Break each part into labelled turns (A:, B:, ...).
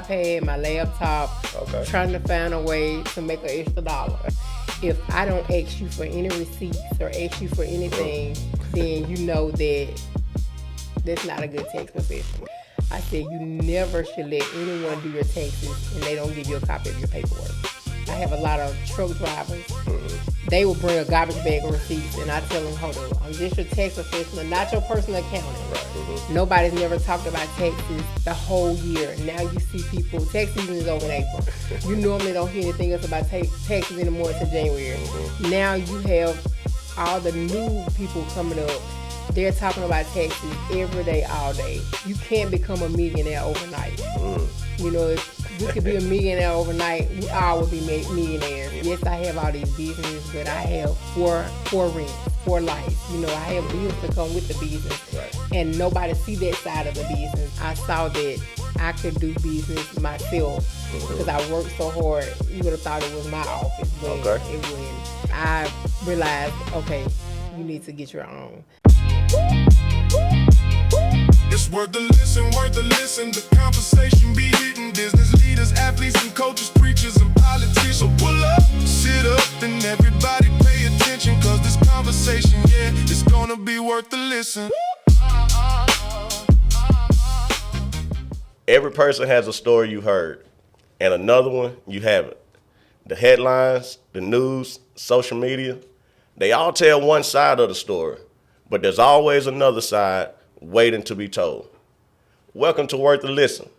A: iPad, my laptop, trying to find a way to make an extra dollar. If I don't ask you for any receipts or ask you for anything, then you know that that's not a good tax professional. I said you never should let anyone do your taxes and they don't give you a copy of your paperwork. I have a lot of truck drivers. They will bring a garbage bag of receipts, and I tell them, hold on, I'm just your tax professional, not your personal accountant. Nobody's never talked about taxes the whole year. Now you see people, tax season is over in April. You normally don't hear anything else about taxes anymore until January. Now you have all the new people coming up. They're talking about taxes every day, all day. You can't become a millionaire overnight. You know, if we could be a millionaire overnight, we all would be millionaires. Yes, I have all these businesses, but I have four rents, 4 lights. You know, I have bills to come with the business. And nobody see that side of the business. I saw that I could do business myself because I worked so hard. You would have thought it was my office, but it wasn't. I realized, okay, you need to get your own.
B: It's worth the listen, the conversation be hitting business leaders, athletes and coaches, preachers and politicians. So pull up, sit up, and everybody pay attention, cause this conversation, yeah, it's gonna be worth the listen.
C: Every person has a story you heard, and another one you haven't. The headlines, the news, social media, they all tell one side of the story, but there's always another side waiting to be told. Welcome to Worth the Listen,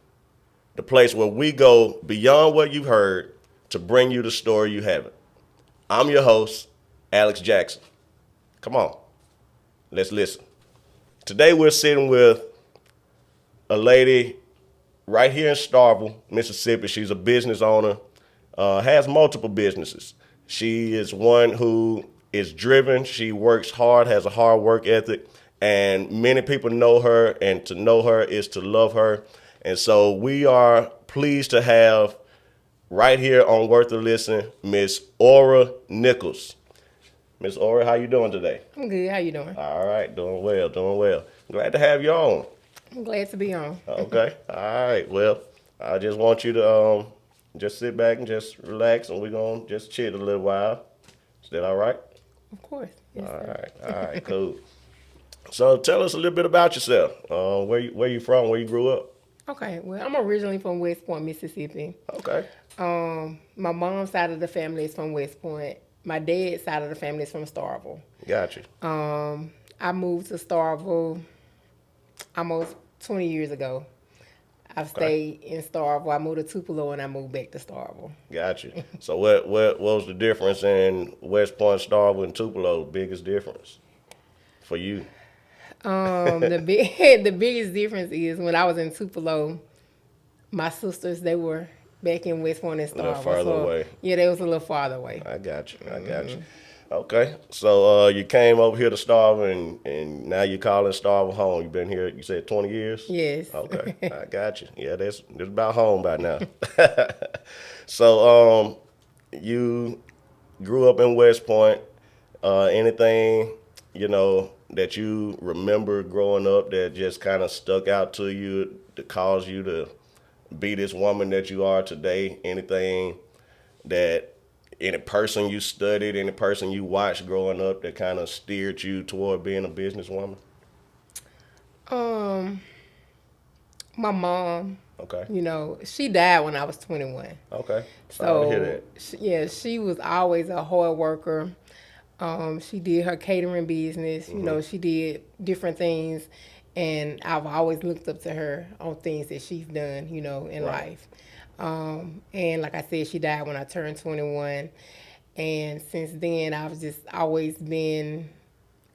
C: the place where we go beyond what you've heard to bring you the story you haven't. I'm your host, Alex Jackson. Come on, let's listen. Today we're sitting with a lady right here in Starkville, Mississippi. She's a business owner, has multiple businesses. She is one who is driven. She works hard, has a hard work ethic, and many people know her, and to know her is to love her. And so we are pleased to have right here on Worth the Listen, Miss Aura Nickles. Miss Aura, how you doing today?
A: I'm good. How you doing?
C: All right, doing well. Glad to have you on.
A: I'm glad to be on.
C: Okay. All right. Well, I just want you to just sit back and just relax, and we're going to just chill a little while. Is that all right?
A: Of course. Yes,
C: All right, cool. So tell us a little bit about yourself. Where you from? Where you grew up?
A: Okay. Well, I'm originally from West Point, Mississippi.
C: Okay.
A: My mom's side of the family is from West Point. My dad's side of the family is from Starkville.
C: Gotcha.
A: I moved to Starkville almost 20 years ago. I've stayed in Starkville. I moved to Tupelo and I moved back to Starkville.
C: Gotcha. So what was the difference in West Point, Starkville, and Tupelo? Biggest difference for you?
A: The biggest difference is when I was in Tupelo, my sisters, they were back in West Point and Starkville.
C: A little farther away.
A: Yeah, they was a little farther away.
C: I got you. Okay. So you came over here to Starkville, and now you're calling Starkville home. You've been here, you said 20 years?
A: Yes.
C: Okay. I got you. Yeah, that's about home by now. So you grew up in West Point. Anything, that you remember growing up that just kind of stuck out to you to cause you to be this woman that you are today? Anything that any person you studied, any person you watched growing up that kind of steered you toward being a businesswoman?
A: My mom.
C: Okay.
A: She died when I was 21.
C: Okay. Sorry to hear that.
A: She was always a hard worker. She did her catering business. She did different things, and I've always looked up to her on things that she's done, in life. And like I said, she died when I turned 21. And since then, I've just always been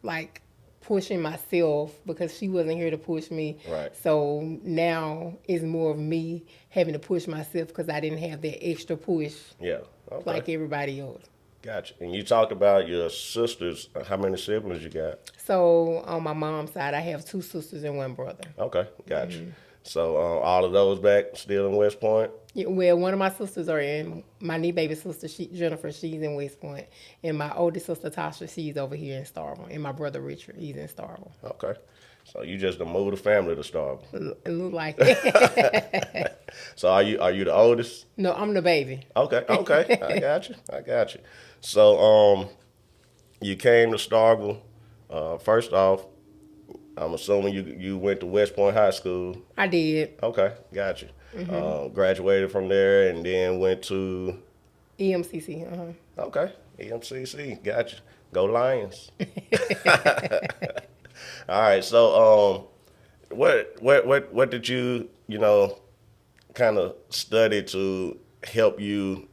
A: like pushing myself because she wasn't here to push me.
C: Right.
A: So now it's more of me having to push myself because I didn't have that extra push.
C: Yeah. Okay.
A: Like everybody else.
C: Gotcha. And you talked about your sisters. How many siblings you got?
A: So on my mom's side, I have 2 sisters and 1 brother.
C: Okay. Gotcha. So all of those back still in West Point?
A: Yeah, well, one of my sisters are in, my knee baby sister, Jennifer, she's in West Point. And my oldest sister, Tasha, she's over here in Starkville. And my brother, Richard, he's in Starkville.
C: Okay. So you just done moved the family to Starkville.
A: It look like it.
C: So are you the oldest?
A: No, I'm the baby.
C: Okay. I got you. So you came to Starkville. First off, I'm assuming you went to West Point High School.
A: I did.
C: Okay, got you. Graduated from there and then went to
A: EMCC.
C: Okay, EMCC. Got you. Go Lions. All right. So what did you kind of study to help you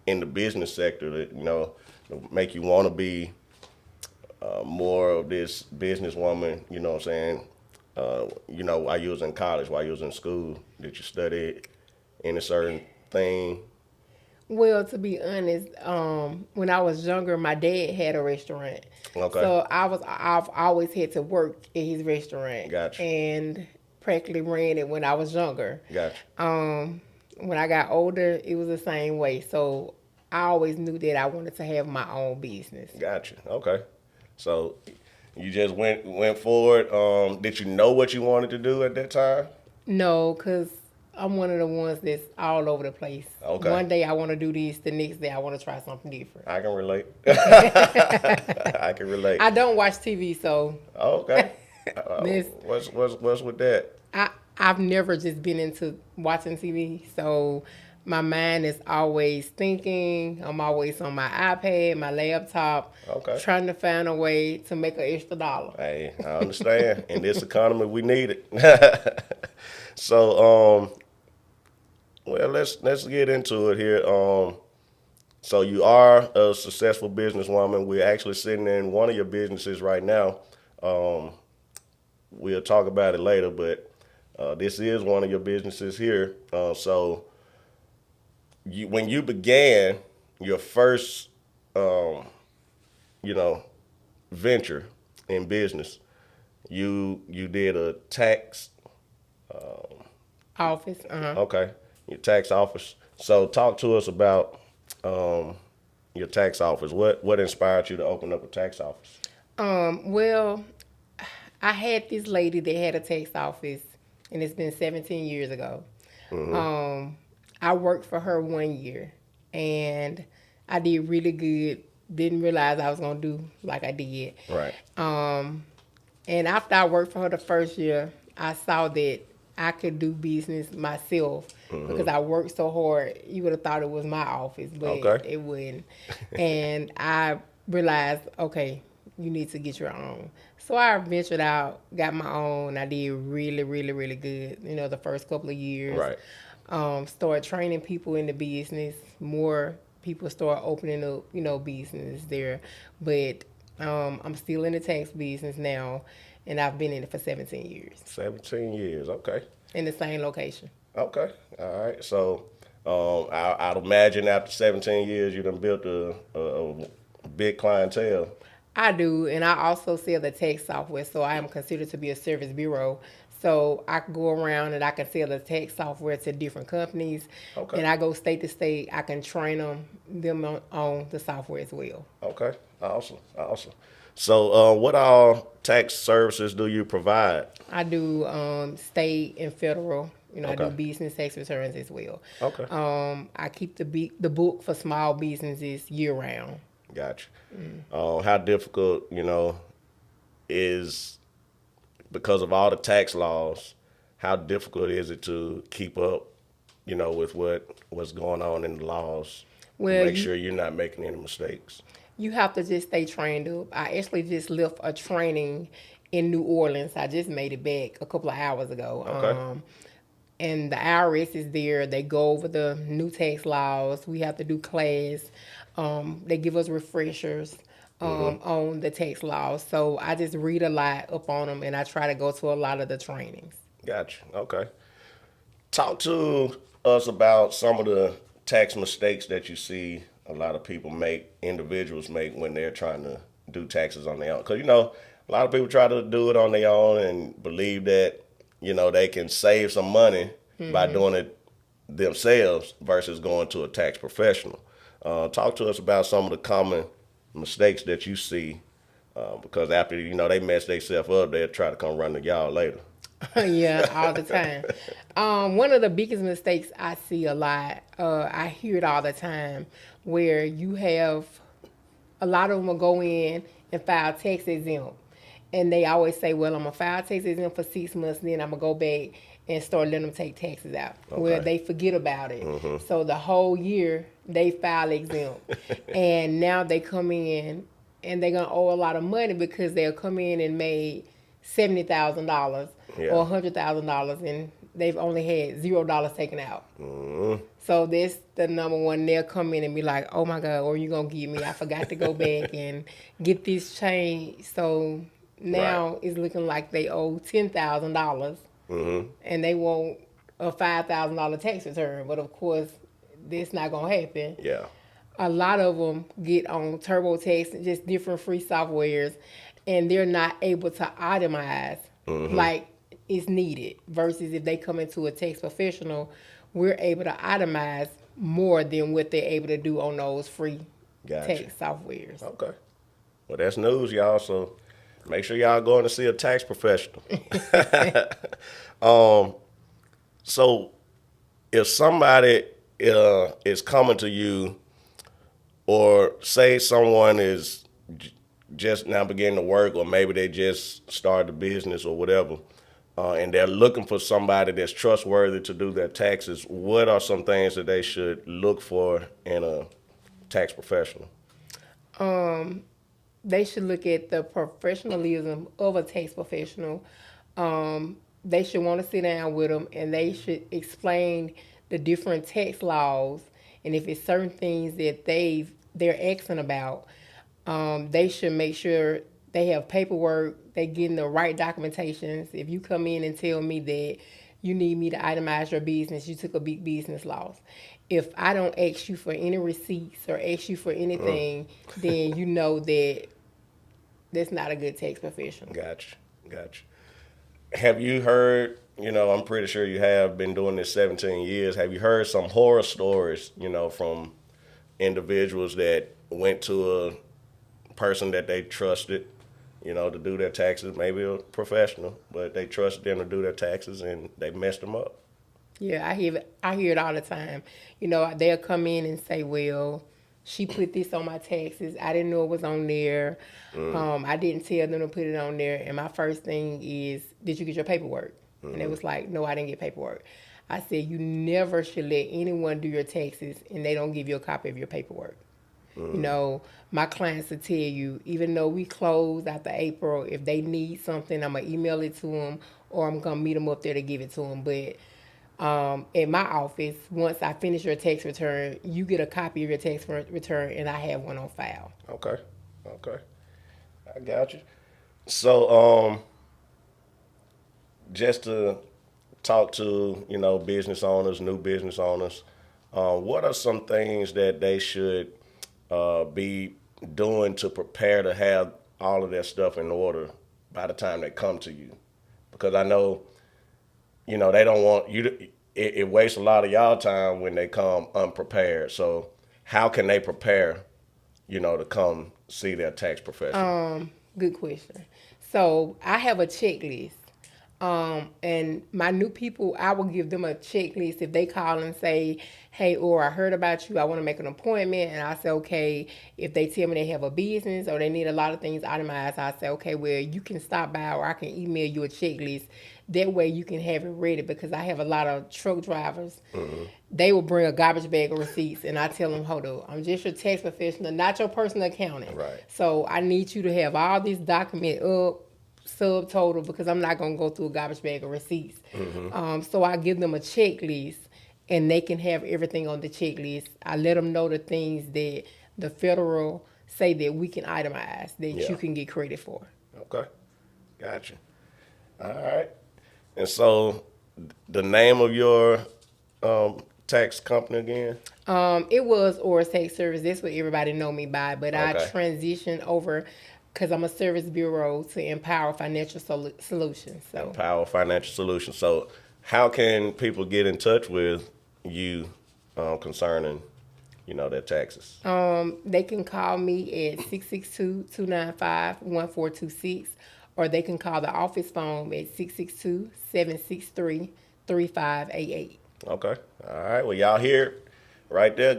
C: in the business sector that to make you want to be more of this businesswoman? You know what I'm saying? While you was in college, while you was in school, did you study any certain thing?
A: Well, to be honest, when I was younger, my dad had a restaurant.
C: Okay.
A: So I've always had to work at his restaurant.
C: Gotcha.
A: And practically ran it when I was younger.
C: Gotcha.
A: When I got older, it was the same way. So I always knew that I wanted to have my own business.
C: Gotcha. Okay. So you just went forward. Did you know what you wanted to do at that time?
A: No, because I'm one of the ones that's all over the place.
C: Okay.
A: One day I want to do this, the next day I want to try something different.
C: I can relate. I can relate.
A: I don't watch TV, so.
C: Okay. What's with that?
A: I've never just been into watching TV, so my mind is always thinking. I'm always on my iPad, my laptop, trying to find a way to make an extra dollar.
C: Hey, I understand. In this economy, we need it. So, well, let's get into it here. So you are a successful businesswoman. We're actually sitting in one of your businesses right now. We'll talk about it later, but this is one of your businesses here. So when you began your first, venture in business, you did a tax
A: office.
C: Okay, your tax office. So talk to us about your tax office. What inspired you to open up a tax office?
A: Well, I had this lady that had a tax office, and it's been 17 years ago. I worked for her 1 year, and I did really good. Didn't realize I was going to do like I did.
C: Right.
A: And after I worked for her the first year, I saw that I could do business myself because I worked so hard. You would have thought it was my office, but it wouldn't. And I realized, okay, you need to get your own. So I ventured out, got my own. I did really, really, really good, the first couple of years.
C: Right.
A: Started training people in the business. More people start opening up, business there. But I'm still in the tax business now, and I've been in it for 17 years.
C: 17 years, okay.
A: In the same location.
C: Okay, all right. So I'd imagine after 17 years, you done built a big clientele.
A: I do, and I also sell the tax software, so I am considered to be a service bureau. So I can go around and I can sell the tax software to different companies.
C: Okay.
A: And I go state to state. I can train them on the software as well.
C: Okay, awesome. So what all tax services do you provide?
A: I do state and federal. I do business tax returns as well.
C: Okay.
A: I keep the book for small businesses year round.
C: Gotcha. How difficult, is, because of all the tax laws, how difficult is it to keep up, with what's going on in the laws?
A: Well,
C: make sure you're not making any mistakes.
A: You have to just stay trained up. I actually just left a training in New Orleans. I just made it back a couple of hours ago.
C: Okay.
A: And the IRS is there. They go over the new tax laws. We have to do class. They give us refreshers on the tax laws. So I just read a lot up on them, and I try to go to a lot of the trainings.
C: Gotcha. Okay. Talk to us about some of the tax mistakes that you see a lot of people individuals make when they're trying to do taxes on their own. Because, a lot of people try to do it on their own and believe that, they can save some money by doing it themselves versus going to a tax professional. Talk to us about some of the common mistakes that you see Because after, they mess themselves up, they'll try to come run to y'all later.
A: Yeah, all the time. One of the biggest mistakes I see a lot, I hear it all the time, where you have a lot of them will go in and file tax exempt. And they always say, well, I'm going to file tax exempt for 6 months, and then I'm going to go back and start letting them take taxes out. Okay. Well, they forget about it. Mm-hmm. So the whole year, they file exempt. And now they come in, and they're going to owe a lot of money because they'll come in and made $70,000 or $100,000, and they've only had $0 taken out. Mm-hmm. So this the number one. They'll come in and be like, "Oh my God, or you gonna give me? I forgot to go back and get this change." So now it's looking like they owe $10,000, and they want a $5,000 tax return. But of course, this not gonna happen.
C: Yeah.
A: A lot of them get on TurboTax and just different free softwares, and they're not able to itemize like it's needed. Versus if they come into a tax professional, we're able to itemize more than what they're able to do on those free tax softwares.
C: Okay. Well, that's news, y'all. So make sure y'all going to see a tax professional. So if somebody is coming to you, or say someone is just now beginning to work, or maybe they just started a business or whatever, and they're looking for somebody that's trustworthy to do their taxes, what are some things that they should look for in a tax professional?
A: They should look at the professionalism of a tax professional. They should want to sit down with them, and they should explain the different tax laws, and if it's certain things that they're asking about, they should make sure they have paperwork, they getting the right documentations. If you come in and tell me that you need me to itemize your business, you took a big business loss. If I don't ask you for any receipts or ask you for anything, then you know that that's not a good tax professional.
C: Gotcha. Have you heard, I'm pretty sure you have been doing this 17 years, have you heard some horror stories, from individuals that went to a person that they trusted, to do their taxes, maybe a professional, but they trusted them to do their taxes and they messed them up?
A: Yeah, I hear it all the time. They'll come in and say, well, she put this on my taxes. I didn't know it was on there. I didn't tell them to put it on there. And my first thing is, did you get your paperwork? And it was like, no, I didn't get paperwork. I said, you never should let anyone do your taxes and they don't give you a copy of your paperwork. My clients will tell you, even though we close after April, if they need something, I'm going to email it to them, or I'm going to meet them up there to give it to them. But at my office, once I finish your tax return, you get a copy of your tax return, and I have one on file.
C: Okay. I got you. So, just to talk to, business owners, new business owners, what are some things that they should be doing to prepare to have all of their stuff in order by the time they come to you? Because I know, they don't want you to, it wastes a lot of y'all time when they come unprepared. So how can they prepare, to come see their tax professional?
A: Good question. So I have a checklist. And my new people, I will give them a checklist if they call and say, hey, or I heard about you, I want to make an appointment. And I say, okay, if they tell me they have a business or they need a lot of things itemized, I say, okay, well, you can stop by or I can email you a checklist. That way you can have it ready, because I have a lot of truck drivers. They will bring a garbage bag of receipts, and I tell them, hold on, I'm just your tax professional, not your personal accountant.
C: Right.
A: So I need you to have all these documents up, subtotal, because I'm not going to go through a garbage bag of receipts. So I give them a checklist, and they can have everything on the checklist. I let them know the things that the federal say that we can itemize, that you can get credit for.
C: Okay. Gotcha. All right. And so the name of your tax company again?
A: It was Oris Tax Service. That's what everybody know me by, but I transitioned over because I'm a service bureau to Empower Financial Solutions. So
C: Empower Financial Solutions. So how can people get in touch with you concerning their taxes?
A: They can call me at 662-295-1426, or they can call the office phone at 662-763-3588.
C: Okay. All right. Well, y'all hear it right there.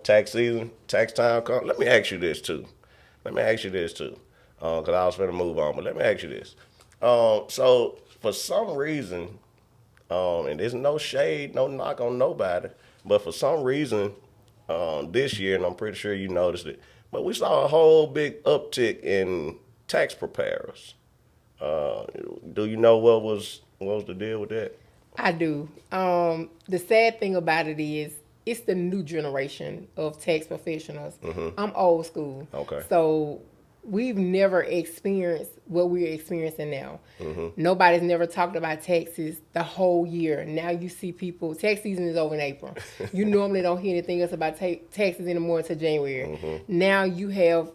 C: Tax season, tax time come. Let me ask you this too. Because I was going to move on, but let me ask you this. So for some reason, and there's no shade, no knock on nobody, but for some reason, this year, and I'm pretty sure you noticed it, but we saw a whole big uptick in tax preparers. Do you know what was the deal with that?
A: I do. The sad thing about it is it's the new generation of tax professionals. I'm old school.
C: Okay.
A: So we've never experienced what we're experiencing now. Nobody's never talked about taxes the whole year. Now you see people, tax season is over in April. You normally don't hear anything else about taxes anymore until January. Now you have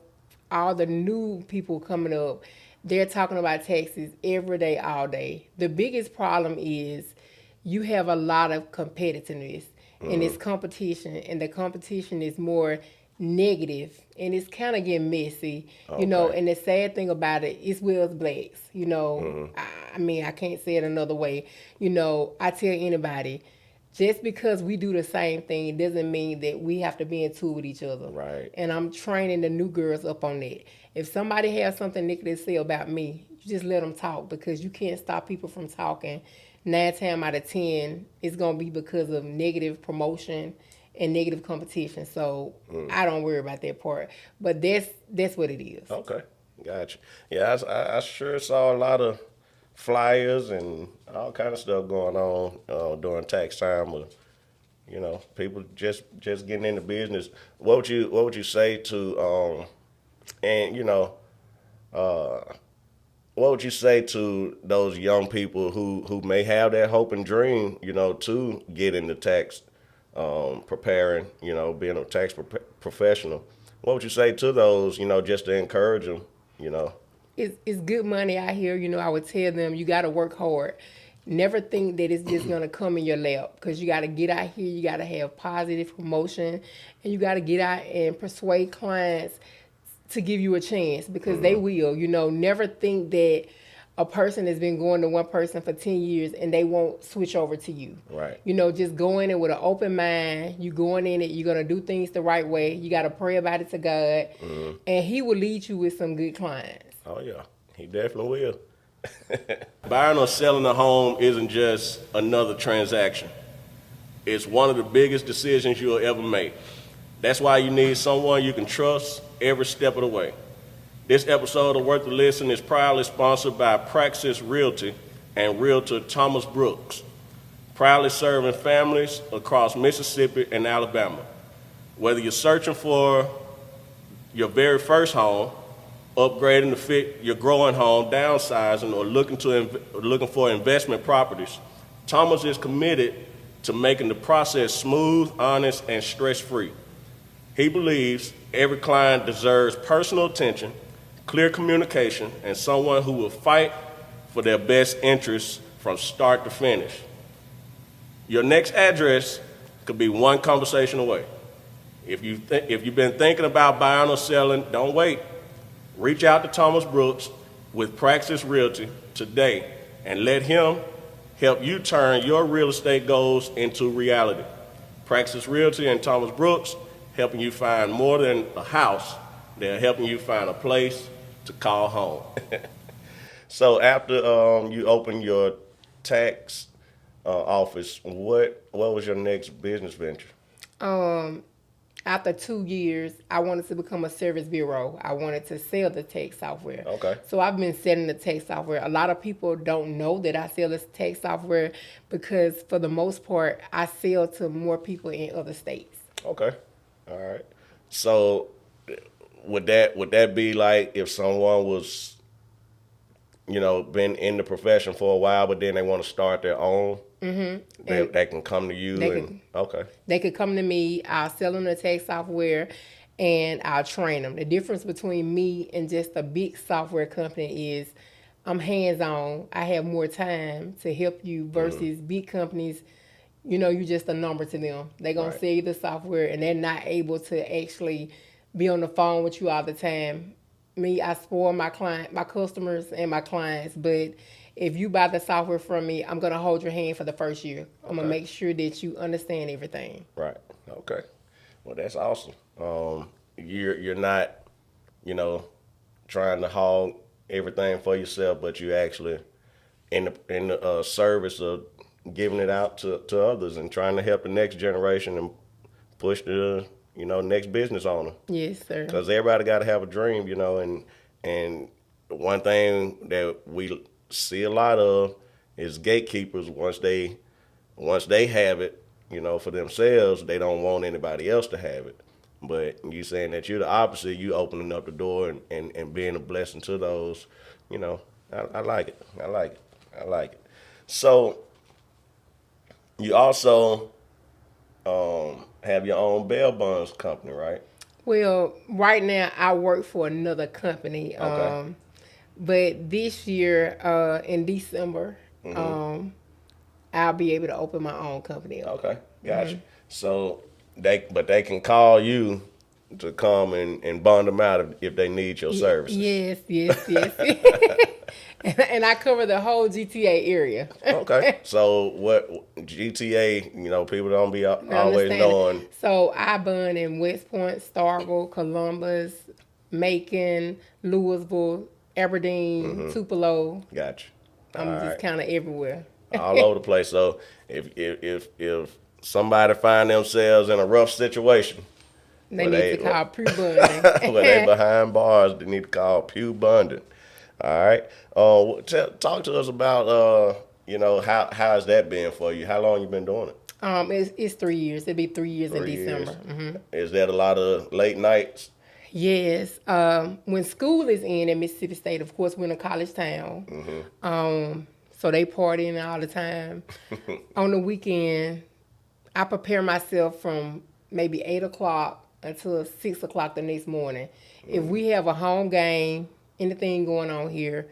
A: all the new people coming up. They're talking about taxes every day, all day. The biggest problem is you have a lot of competitiveness and it's competition, and the competition is more negative, and it's kind of getting messy, and the sad thing about it is we as blacks, I mean, I can't say it another way. I tell anybody, just because we do the same thing doesn't mean that we have to be in tune with each other.
C: Right.
A: And I'm training the new girls up on that. If somebody has something negative to say about me, you just let them talk, because you can't stop people from talking. 9 times out of 10, it's going to be because of negative promotion and negative competition. So I don't worry about that part. But that's what it is.
C: Okay, gotcha. Yeah, I sure saw a lot of flyers and all kind of stuff going on during tax time. With, people just getting into business. What would you say to what would you say to those young people who may have that hope and dream, to get into tax preparing, being a tax professional? What would you say to those, just to encourage them,
A: It's good money out here. I would tell them you got to work hard. Never think that it's just going to come in your lap, because you got to get out here. You got to have positive promotion, and you got to get out and persuade clients to give you a chance, because they will. Never think that a person has been going to one person for 10 years and they won't switch over to you.
C: Right.
A: Just go in it with an open mind. You going in it, you're going to do things the right way. You got to pray about it to God, and he will lead you with some good clients.
C: Oh, yeah. He definitely will. Buying or selling a home isn't just another transaction. It's one of the biggest decisions you'll ever make. That's why you need someone you can trust every step of the way. This episode of Worth the Listen is proudly sponsored by Praxis Realty and Realtor Thomas Brooks, proudly serving families across Mississippi and Alabama. Whether you're searching for your very first home, upgrading to fit your growing home, downsizing, or looking for investment properties, Thomas is committed to making the process smooth, honest, and stress-free. He believes every client deserves personal attention, clear communication, and someone who will fight for their best interests from start to finish. Your next address could be one conversation away. If you've been thinking about buying or selling, don't wait. Reach out to Thomas Brooks with Praxis Realty today and let him help you turn your real estate goals into reality. Praxis Realty and Thomas Brooks, helping you find more than a house. They're helping you find a place to call home. So after you open your tax office, what was your next business venture?
A: After 2 years, I wanted to become a service bureau. I wanted to sell the tax software.
C: Okay.
A: So I've been selling the tax software. A lot of people don't know that I sell this tax software, because for the most part, I sell to more people in other states.
C: Okay. All right. So would that be like if someone was, been in the profession for a while, but then they want to start their own? Mm-hmm. They can come to you. Okay.
A: They could come to me. I'll sell them the tax software, and I'll train them. The difference between me and just a big software company is I'm hands-on. I have more time to help you versus big companies. you're just a number to them. They're going to sell you the software, and they're not able to actually be on the phone with you all the time. Me, I spoil my customers and my clients, but if you buy the software from me, I'm going to hold your hand for the first year. I'm going to make sure that you understand everything.
C: Right. Okay. Well, that's awesome. You're not, trying to hog everything for yourself, but you actually in the service of giving it out to others and trying to help the next generation and push the next business owner.
A: Yes, sir.
C: Because everybody got to have a dream, and one thing that we see a lot of is gatekeepers. Once they have it, for themselves, they don't want anybody else to have it. But you saying that you're the opposite, you opening up the door and being a blessing to those, I like it. I like it. So you also have your own bail bonds company, right?
A: Well, right now I work for another company.
C: Okay.
A: But this year, in December, I'll be able to open my own company up.
C: Okay, gotcha. So they can call you to come and bond them out if they need your services.
A: Yes. And I cover the whole GTA area.
C: Okay. So what GTA, people don't be always knowing.
A: So I bond in West Point, Starkville, Columbus, Macon, Louisville, Aberdeen, Tupelo.
C: Gotcha.
A: I'm just kind of everywhere.
C: All over the place. So if somebody find themselves in a rough situation,
A: they need to call Pew Bonding.
C: When they behind bars, they need to call Pew Bonding. All right. Talk to us about how has that been for you? How long you been doing it?
A: It's 3 years. It'll be 3 years in December. Mm-hmm.
C: Is that a lot of late nights?
A: Yes. When school is in Mississippi State, of course, we're in a college town. So they partying all the time. On the weekend, I prepare myself from maybe 8 o'clock until 6 o'clock the next morning. If we have a home game, anything going on here,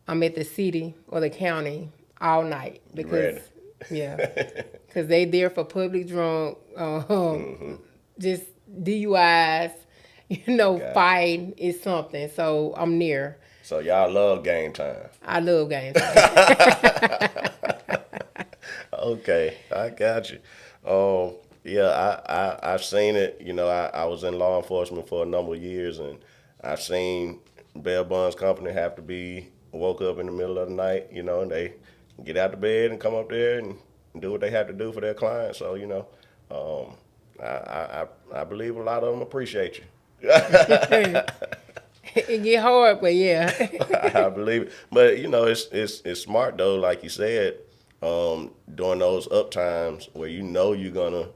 A: I'm at the city or the county all night because they there for public drunk, just DUIs, fighting is something. So I'm near.
C: So y'all love game time.
A: I love game time.
C: Okay, I got you. I've seen it. I was in law enforcement for a number of years, and I've seen bail bonds company have to be woke up in the middle of the night, and they get out of bed and come up there and do what they have to do for their clients. So, I believe a lot of them appreciate you.
A: It get hard, but yeah.
C: I believe it. But, it's smart, though, like you said, during those up times where you're going to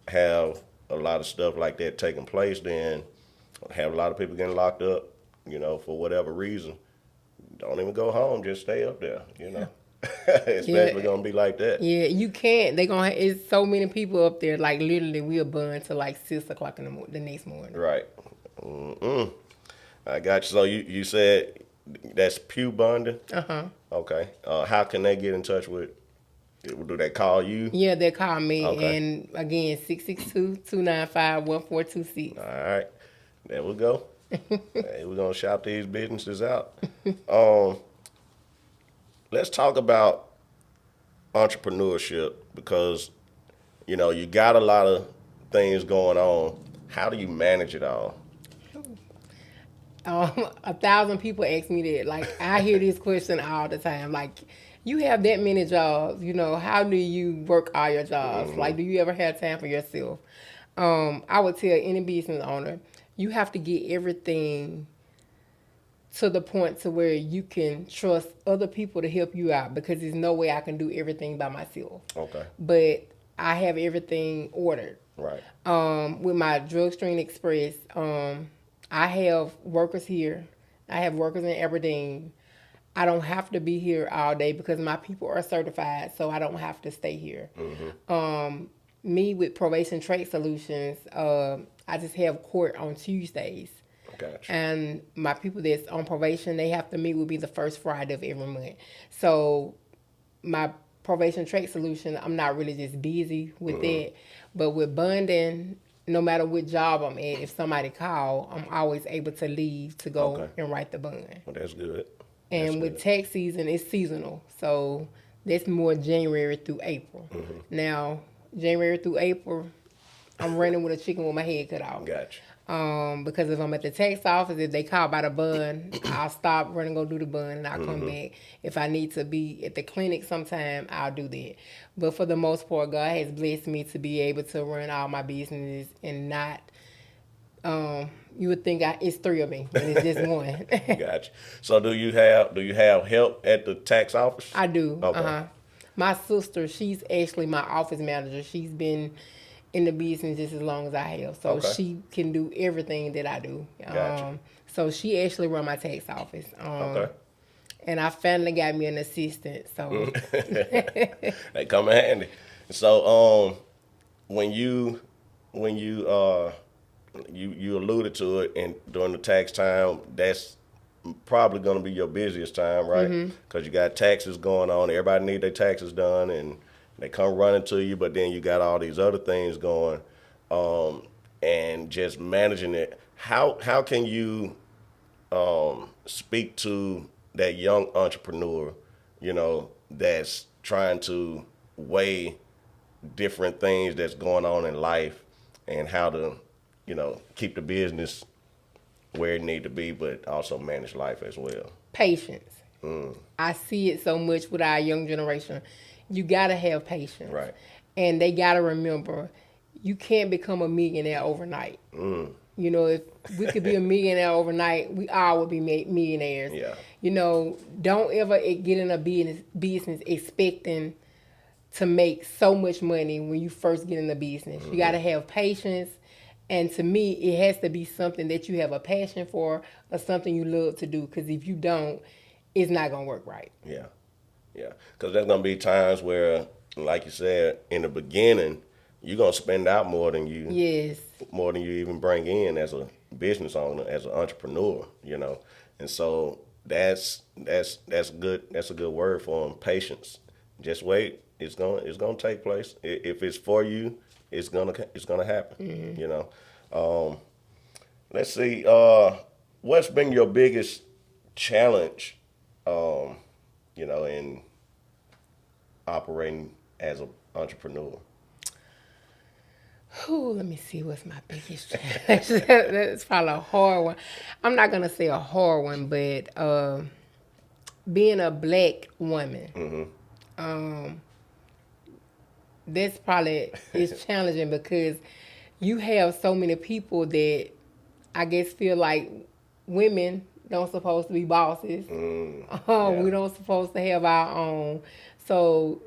C: have a lot of stuff like that taking place, then have a lot of people getting locked up, for whatever reason. Don't even go home, just stay up there, Especially gonna be like that.
A: Yeah, you can't. It's so many people up there, like literally we'll burn till like 6 o'clock in the next morning.
C: Right. I got you. So you said that's Pew Bonding? Okay. How can they get in touch with? Do they call you?
A: Yeah, they call me.
C: Okay.
A: And again, 662-295-1426.
C: All right. There we go. Hey, we're going to shout these businesses out. Let's talk about entrepreneurship because, you got a lot of things going on. How do you manage it all?
A: 1,000 people ask me that. Like, I hear this question all the time. Like, you have that many jobs, how do you work all your jobs? Like, do you ever have time for yourself? I would tell any business owner, you have to get everything to the point to where you can trust other people to help you out because there's no way I can do everything by myself.
C: Okay.
A: But I have everything ordered.
C: Right.
A: With my Drug Stream Express, I have workers here. I have workers in Aberdeen. I don't have to be here all day because my people are certified, so I don't have to stay here. Me with Probation Trade Solutions, I just have court on Tuesdays.
C: Gotcha.
A: And my people that's on probation, they have to meet with me the first Friday of every month. So my probation track solution, I'm not really just busy with that. But with bonding, no matter what job I'm at, if somebody call, I'm always able to leave to go and write the bond.
C: Well, that's good.
A: And with tax season, it's seasonal. So that's more January through April. Now, January through April, I'm running with a chicken with my head cut off.
C: Gotcha.
A: Because if I'm at the tax office, if they call about a bond, I'll stop, run and go do the bond, and I'll come back. If I need to be at the clinic sometime, I'll do that. But for the most part, God has blessed me to be able to run all my businesses and not, you would think it's 3 of me, but it's just one.
C: Gotcha. So do you have help at the tax office?
A: I do.
C: Okay.
A: My sister, she's actually my office manager. She's been in the business just as long as I have. So she can do everything that I do.
C: Gotcha.
A: So she actually run my tax office. And I finally got me an assistant. So
C: They come in handy. So when you alluded to it, and during the tax time, that's probably going to be your busiest time, right? Because you got taxes going on. Everybody need their taxes done, and they come running to you, but then you got all these other things going, and just managing it. How can you speak to that young entrepreneur, that's trying to weigh different things that's going on in life, and how to, keep the business where it need to be, but also manage life as well?
A: Patience. I see it so much with our young generation. You gotta have patience,
C: right?
A: And they gotta remember, you can't become a millionaire overnight. If we could be a millionaire overnight, we all would be millionaires.
C: Yeah.
A: Don't ever get in a business expecting to make so much money when you first get in the business. You gotta have patience, and to me, it has to be something that you have a passion for or something you love to do. Because if you don't, it's not gonna work right.
C: Yeah. Yeah, because there's going to be times where, like you said, in the beginning, you're going to spend out more than you even bring in as a business owner, as an entrepreneur, And so that's good. That's a good word for them. Patience. Just wait. It's gonna take place. If it's for you, it's gonna happen. Let's see. What's been your biggest challenge? In operating as an entrepreneur?
A: Let me see what's my biggest challenge. That's probably a hard one. I'm not going to say a hard one, but being a black woman, that's probably is challenging because you have so many people that I guess feel like women don't supposed to be bosses. We don't supposed to have our own. So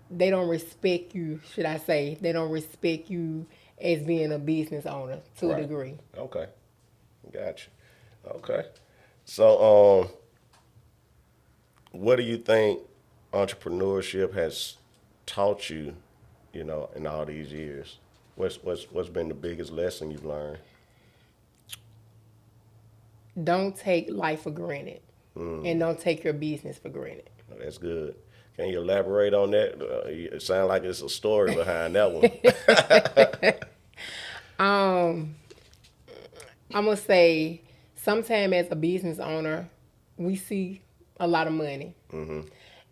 A: they don't respect you, should I say. They don't respect you as being a business owner to a degree.
C: Okay. Gotcha. Okay. So what do you think entrepreneurship has taught you, in all these years? What's been the biggest lesson you've learned?
A: Don't take life for granted, and don't take your business for granted.
C: That's good. Can you elaborate on that? It sounds like there's a story behind that one.
A: I'm gonna say, sometime as a business owner, we see a lot of money,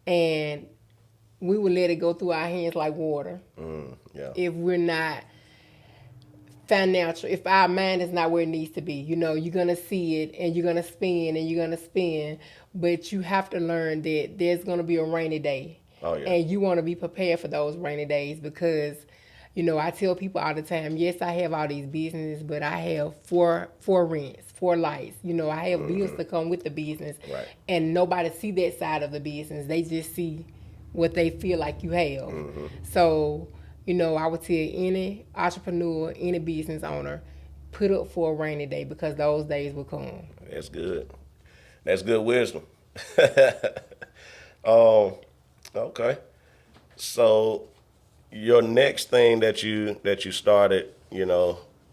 A: and we will let it go through our hands like water. If we're not financial, if our mind is not where it needs to be, you're gonna see it and you're gonna spend and you're gonna spend, but you have to learn that there's gonna be a rainy day. And you want to be prepared for those rainy days because, I tell people all the time, yes, I have all these businesses, but I have four rents, 4 lights. I have bills to come with the business, and nobody see that side of the business. They just see what they feel like you have. So, I would tell any entrepreneur, any business owner, put up for a rainy day because those days will come.
C: That's good. That's good wisdom. Okay. So your next thing that you started,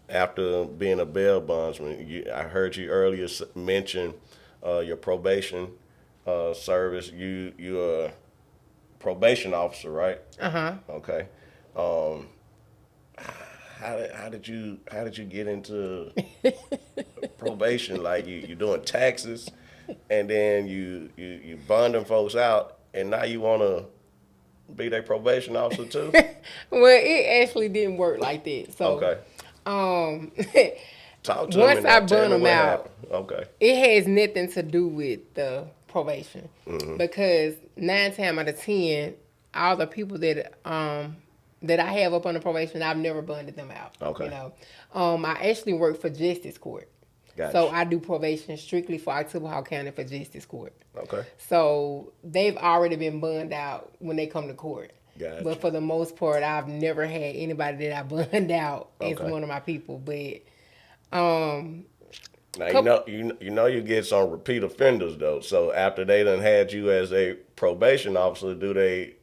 C: after being a bail bondsman, I heard you earlier mention your probation service. You probation officer, right?
A: Uh-huh.
C: Okay. How did you get into probation? Like you doing taxes, and then you bonding folks out, and now you want to be their probation officer too?
A: Well, it actually didn't work like that. So,
C: Okay.
A: um,
C: Talk to
A: once
C: me
A: I
C: now. Tell
A: burned
C: me
A: them
C: what
A: out,
C: happened. Okay.
A: it has nothing to do with the probation because 9 times out of 10, all the people that I have up on the probation, I've never bonded them out.
C: Okay.
A: You know, I actually work for Justice Court.
C: Gotcha.
A: So I do probation strictly for Oktibbeha County for Justice Court.
C: Okay.
A: So they've already been bonded out when they come to court.
C: Gotcha.
A: But for the most part, I've never had anybody that I bond out as
C: Okay.
A: one of my people. But
C: Now you get some repeat offenders though. So after they done had you as a probation officer, do they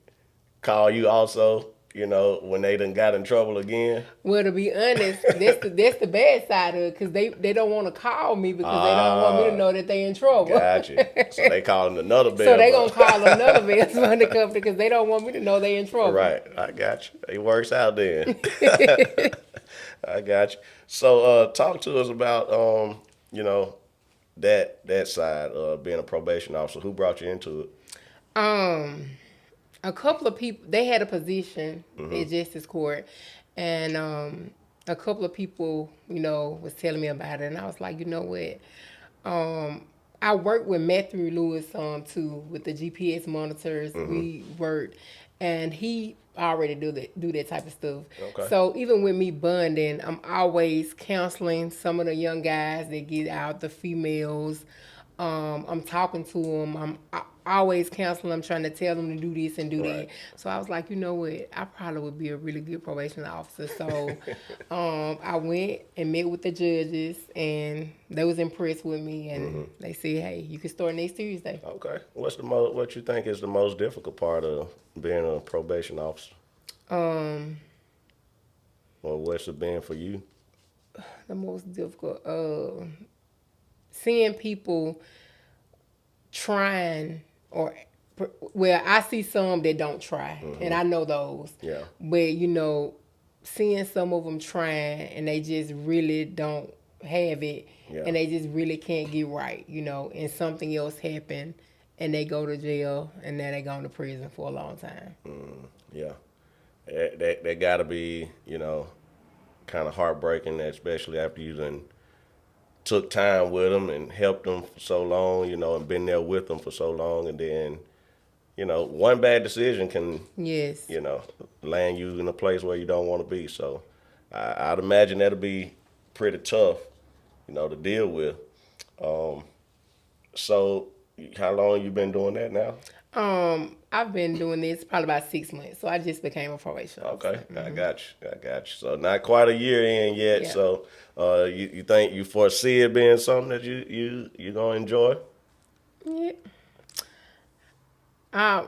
C: call you also? You know, when they done got in trouble again?
A: Well, to be honest, that's the bad side of it because they don't want to call me because they don't want me to know that they in trouble.
C: Gotcha. So they calling another bail.
A: So they gonna call another bail funding company because they don't want me to know they in trouble.
C: Right. I got you. It works out then. I got you. So talk to us about you know, that side of being a probation officer. Who brought you into it?
A: A couple of people, they had a position at Justice Court, and a couple of people, you know, was telling me about it, and I was like, you know what? I worked with Matthew Lewis too with the GPS monitors. We worked, and he already do that type of stuff.
C: Okay.
A: So even with me bonding, I'm always counseling some of the young guys that get out, the females. I'm talking to them. I always counseling them, trying to tell them to do this and do that. So I was like, you know what? I probably would be a really good probation officer. So I went and met with the judges, and they was impressed with me. And they said, hey, you can start next Tuesday.
C: Okay. What you think is the most difficult part of being a probation officer? Or what's it been for you?
A: The most difficult, seeing people trying I see some that don't try, and I know those.
C: Yeah.
A: But, you know, seeing some of them trying and they just really don't have it, and they just really can't get right, you know, and something else happened and they go to jail and then they go to prison for a long time.
C: Yeah. That got to be, you know, kind of heartbreaking, especially after you done took time with them and helped them for so long, you know, and been there with them for so long, and then, you know, one bad decision can,
A: Yes.
C: you know, land you in a place where you don't want to be. So I'd imagine that'll be pretty tough, you know, to deal with. So how long you been doing that now?
A: I've been doing this probably about 6 months, so I just became a probation officer.
C: Okay, I got you. So not quite a year in yet.
A: Yeah.
C: So you think you foresee it being something that you gonna enjoy?
A: Yeah.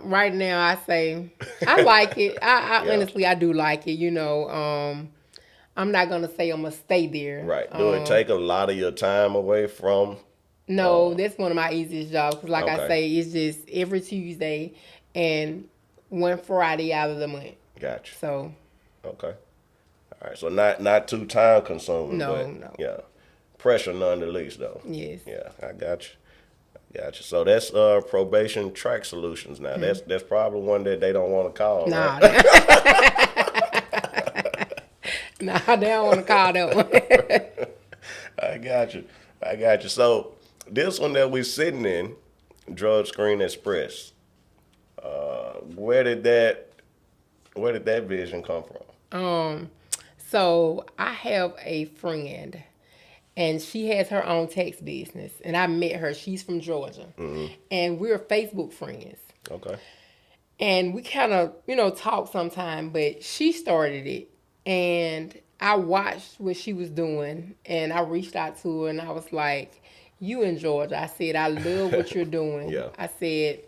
A: Right now, I say I like it. I
C: Yeah.
A: honestly, I do like it. You know, I'm not gonna say I'm gonna stay there.
C: Right. Do it take a lot of your time away from?
A: No, that's one of my easiest jobs. Cause like I
C: Okay.
A: say, it's just every Tuesday and one Friday out of the month.
C: Gotcha.
A: So
C: Okay. All right. So not too time consuming.
A: No,
C: but,
A: no.
C: Yeah. Pressure none the least though.
A: yes.
C: Yeah, I got you. So that's probation track solutions now. That's probably one that they don't want to call.
A: Nah.
C: Right?
A: Nah, they don't want to call that one.
C: I got you. So this one that we're sitting in, Drug Screen Express. Where did that vision come from?
A: So I have a friend, and she has her own tax business, and I met her. She's from Georgia, and we're Facebook friends.
C: Okay.
A: And we kind of, you know, talk sometime, but she started it, and I watched what she was doing, and I reached out to her, and I was like, you in Georgia. I said, I love what you're doing.
C: Yeah.
A: I said,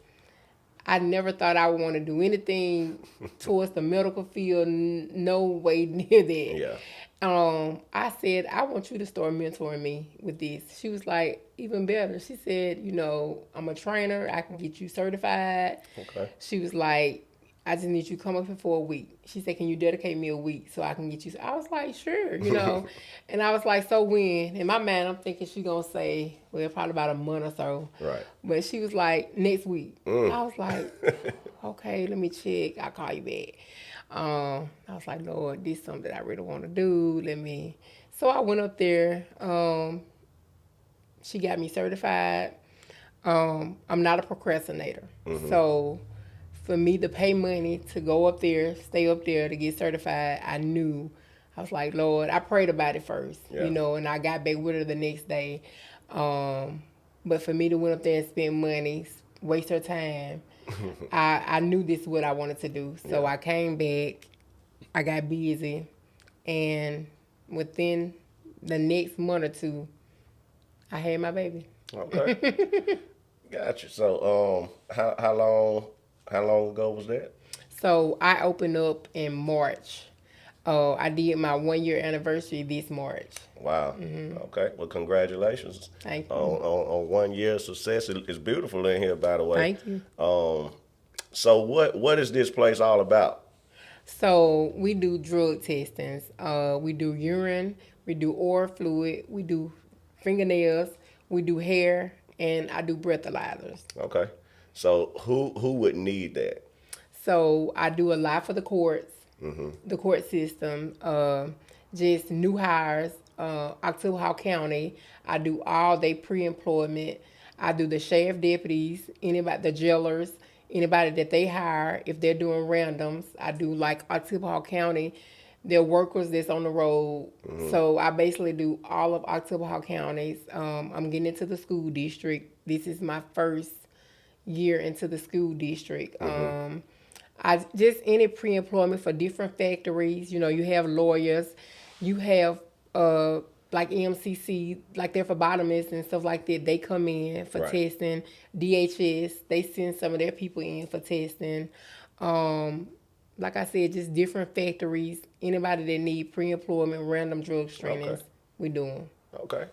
A: I never thought I would want to do anything towards the medical field. No way near that.
C: Yeah.
A: I said, I want you to start mentoring me with this. She was like, even better. She said, you know, I'm a trainer. I can get you certified.
C: Okay.
A: She was like, I just need you to come up here for a week. She said, can you dedicate me a week so I can get you? I was like, sure, you know. And I was like, so when? In my mind, I'm thinking she going to say, well, probably about a month or so.
C: Right.
A: But she was like, next week. I was like, okay, let me check. I'll call you back. I was like, Lord, this is something that I really want to do. So I went up there. She got me certified. I'm not a procrastinator. So for me to pay money to go up there, stay up there to get certified, I was like, Lord, I prayed about it first, you know, and I got back with her the next day. But for me to went up there and spend money, waste her time, I knew this is what I wanted to do. So I came back, I got busy, and within the next month or two, I had my baby.
C: Okay. Gotcha. So, how long ago was that?
A: So I opened up in March. I did my 1 year anniversary this March.
C: Wow. Okay. Well, congratulations.
A: Thank you.
C: On 1 year of success. It's beautiful in here, by the way.
A: Thank you.
C: So what is this place all about?
A: So we do drug testings. We do urine. We do oral fluid. We do fingernails. We do hair, and I do breathalyzers.
C: Okay. So who would need that?
A: So I do a lot for the courts, the court system, just new hires, Oktibbeha County. I do all day pre-employment. I do the sheriff deputies, anybody, the jailers, anybody that they hire. If they're doing randoms, I do like Oktibbeha County. They're workers that's on the road. So I basically do all of Oktibbeha counties. I'm getting into the school district. This is my first year into the school district. I just any pre-employment for different factories. You know, you have lawyers, you have like MCC, like their phlebotomists and stuff like that. They come in for testing. DHS, they send some of their people in for testing. Like I said, just different factories. Anybody that need pre-employment, random drug screenings, we do them.
C: Okay.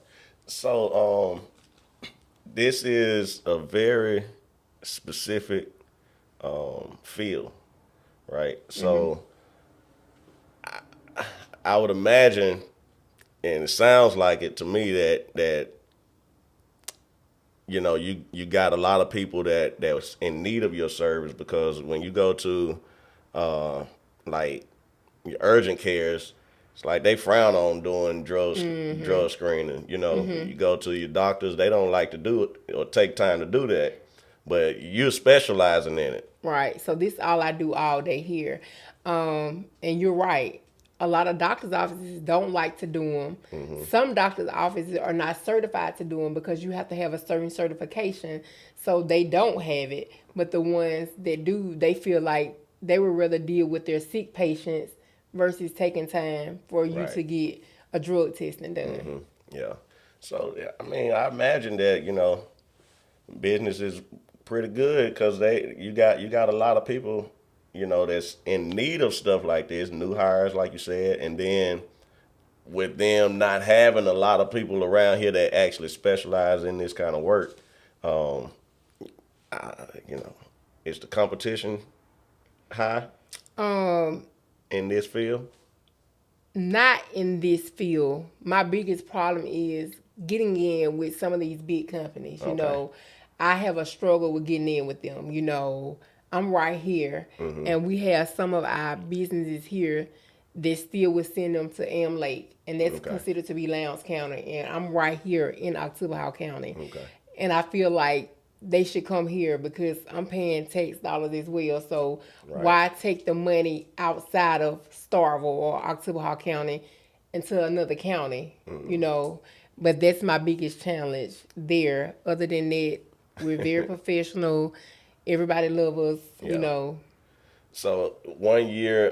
C: So this is a very specific field, right? So I would imagine, and it sounds like it to me that you know you got a lot of people that was in need of your service, because when you go to like your urgent cares, it's like they frown on doing drug screening. You know, you go to your doctors, they don't like to do it or take time to do that, but you're specializing in it.
A: Right. So this is all I do all day here. And you're right. A lot of doctors' offices don't like to do them. Some doctors' offices are not certified to do them because you have to have a certain certification. So they don't have it. But the ones that do, they feel like they would rather deal with their sick patients versus taking time for you to get a drug testing done.
C: Yeah. So, I mean, I imagine that, you know, business is pretty good because you got a lot of people, you know, that's in need of stuff like this, new hires, like you said, and then with them not having a lot of people around here that actually specialize in this kind of work, you know, is the competition high in this field?
A: Not in this field. My biggest problem is getting in with some of these big companies. You know, I have a struggle with getting in with them. You know, I'm right here, and we have some of our businesses here that still would send them to Am Lake, and that's considered to be Lowndes County, and I'm right here in Oktibbeha County. And I feel like they should come here because I'm paying tax dollars as well. So why take the money outside of Starkville or Oktibbeha County into another county, you know? But that's my biggest challenge there. Other than that, we're very professional. Everybody loves us, you know. So
C: 1 year,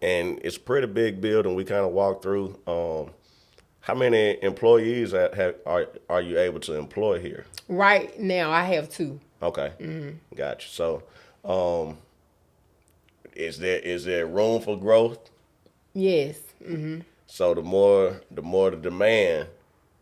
C: and it's a pretty big building. We kind of walked through. How many employees are you able to employ here?
A: Right now, I have 2. Okay.
C: Gotcha. So, is there room for growth?
A: Yes.
C: So the more the demand,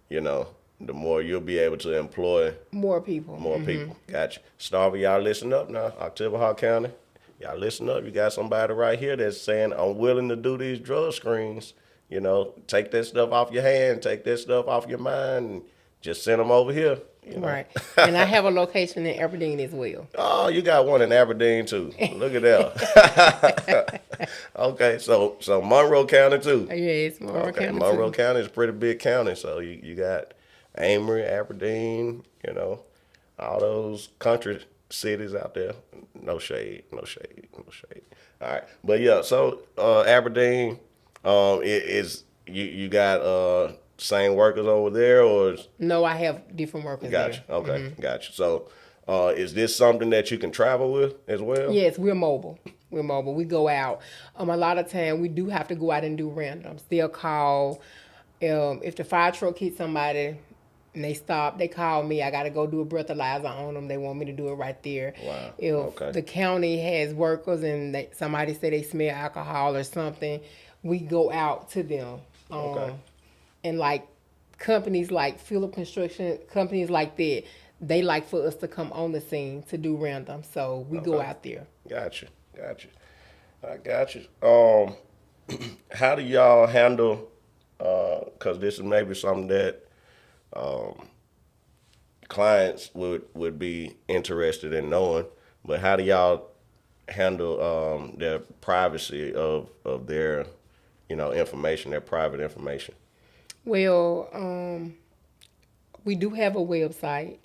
C: you know, the more you'll be able to employ
A: more people.
C: More people. Gotcha. Starkville, y'all listen up now. Oktibbeha County, y'all listen up. You got somebody right here that's saying, I'm willing to do these drug screens. You know, take that stuff off your hand, take that stuff off your mind, and just send them over here. You know?
A: Right. And I have a location in Aberdeen as well.
C: Oh, you got one in Aberdeen too. Look at that. Okay, so Monroe County too.
A: Yes, Monroe
C: Okay,
A: County
C: Monroe
A: too.
C: County is a pretty big county, so you got Amory, Aberdeen, you know, all those country cities out there. No shade, no shade, no shade. All right, but yeah, so Aberdeen, you got same workers over there, or
A: No, I have different workers
C: gotcha?
A: there.
C: Okay, gotcha. So, is this something that you can travel with as well?
A: Yes, we're mobile. We're mobile. We go out. A lot of time we do have to go out and do randoms. They'll call if the fire truck hits somebody and they stop. They call me. I got to go do a breathalyzer on them. They want me to do it right there.
C: Wow.
A: If
C: Okay.
A: the county has workers and somebody say they smell alcohol or something, we go out to them.
C: Okay.
A: And like companies like Phillip Construction, companies like that, they like for us to come on the scene to do random. So we go out there.
C: Gotcha. I got you. How do y'all handle? Because this is maybe something that clients would be interested in knowing. But how do y'all handle their privacy of their, information, their private information?
A: Well, we do have a website,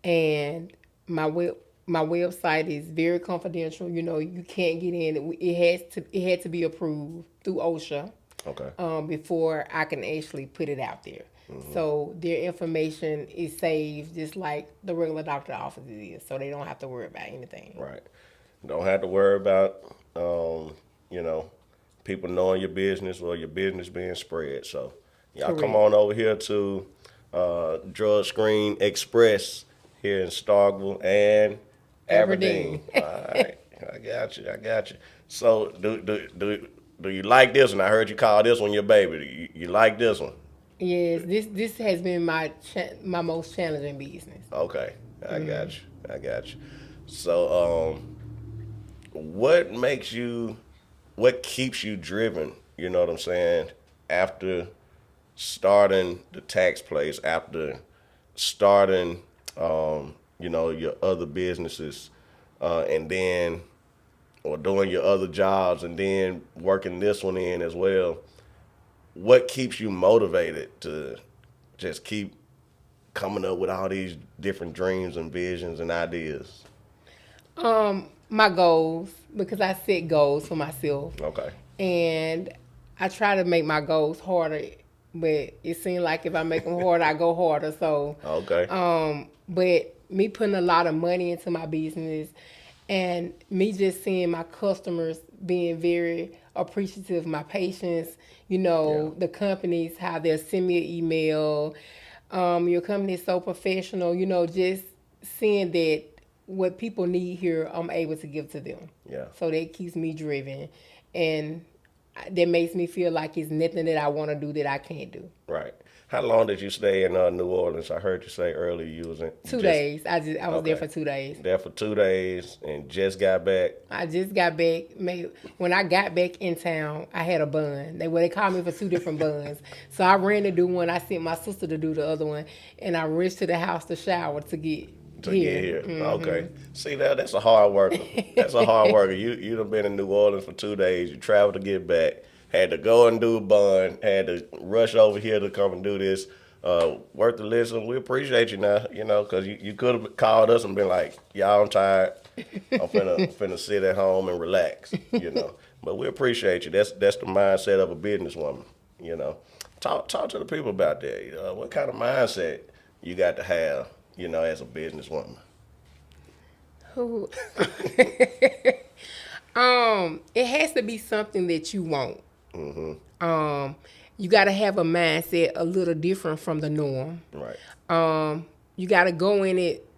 A: and my website is very confidential. You can't get in. It had to be approved through OSHA.
C: Okay.
A: Before I can actually put it out there. So their information is saved just like the regular doctor office is, so they don't have to worry about anything.
C: Right. Don't have to worry about, people knowing your business or your business being spread. So y'all
A: Correct.
C: come on over here to Drug Screen Express here in Starkville and Aberdeen. All right. I got you. So do you like this one? I heard you call this one your baby. You like this one?
A: Yes, this has been my most challenging business.
C: Okay, I got you. So, what keeps you driven? You know what I'm saying? After starting the tax place, after starting, your other businesses, and then, or doing your other jobs, and then working this one in as well. What keeps you motivated to just keep coming up with all these different dreams and visions and ideas?
A: My goals, because I set goals for myself.
C: Okay.
A: And I try to make my goals harder, but it seems like if I make them harder, I go harder. So,
C: Okay.
A: but me putting a lot of money into my business and me just seeing my customers being very appreciative, my patients, the companies, how they'll send me an email. Your company is so professional, just seeing that what people need here, I'm able to give to them.
C: Yeah.
A: So that keeps me driven. And that makes me feel like it's nothing that I want to do that I can't do.
C: Right. How long did you stay in New Orleans? I heard you say earlier you was in
A: 2 days. I was there for 2 days.
C: There for 2 days and just got back.
A: I just got back. When I got back in town, I had a bun. They called me for 2 different buns. So I ran to do one. I sent my sister to do the other one, and I rushed to the house to shower to get here.
C: Okay. See, that's a hard worker. That's a hard worker. You done been in New Orleans for 2 days. You traveled to get back. Had to go and do a bun. Had to rush over here to come and do this. Worth the listen. We appreciate you now, because you could have called us and been like, y'all, I'm tired. I'm finna sit at home and relax, But we appreciate you. That's the mindset of a businesswoman, Talk to the people about that. What kind of mindset you got to have, as a businesswoman?
A: It has to be something that you want. You got to have a mindset a little different from the norm.
C: Right.
A: You got to go in it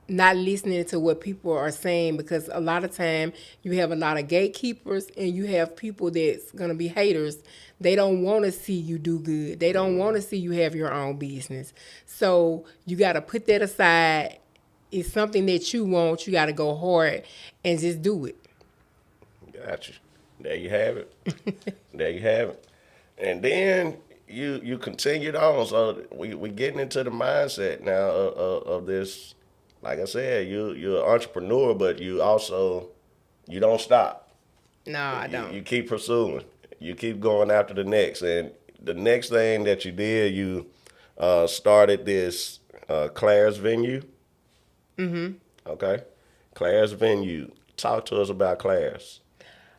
A: not listening to what people are saying, because a lot of time you have a lot of gatekeepers and you have people that's going to be haters. They don't want to see you do good. They don't want to see you have your own business. So you got to put that aside. It's something that you want. You got to go hard and just do it.
C: Gotcha. There you have it. There you have it. And then you continued on. So we getting into the mindset now of this. Like I said, you're an entrepreneur, but you don't stop.
A: No, I don't.
C: You keep pursuing. You keep going after the next. And the next thing that you did, you started this Claire's Venue. Mm-hmm. Okay. Claire's Venue. Talk to us about Claire's.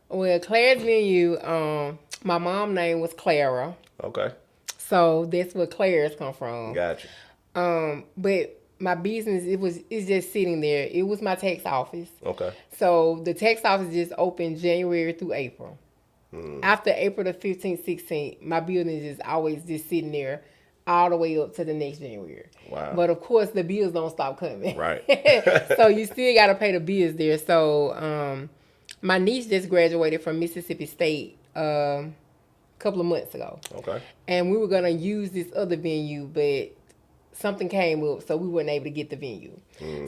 A: Well, Claire's Venue, my mom's name was Clara.
C: Okay.
A: So that's where Claire's come from.
C: Gotcha.
A: But my business, it's just sitting there. It was my tax office.
C: Okay.
A: So the tax office just opened January through April. After April the 15th, 16th, my building is always just sitting there all the way up to the next January.
C: Wow.
A: But of course, the bills don't stop coming.
C: Right.
A: So you still got to pay the bills there. So my niece just graduated from Mississippi State a couple of months ago.
C: Okay.
A: And we were going to use this other venue, but something came up, so we weren't able to get the venue.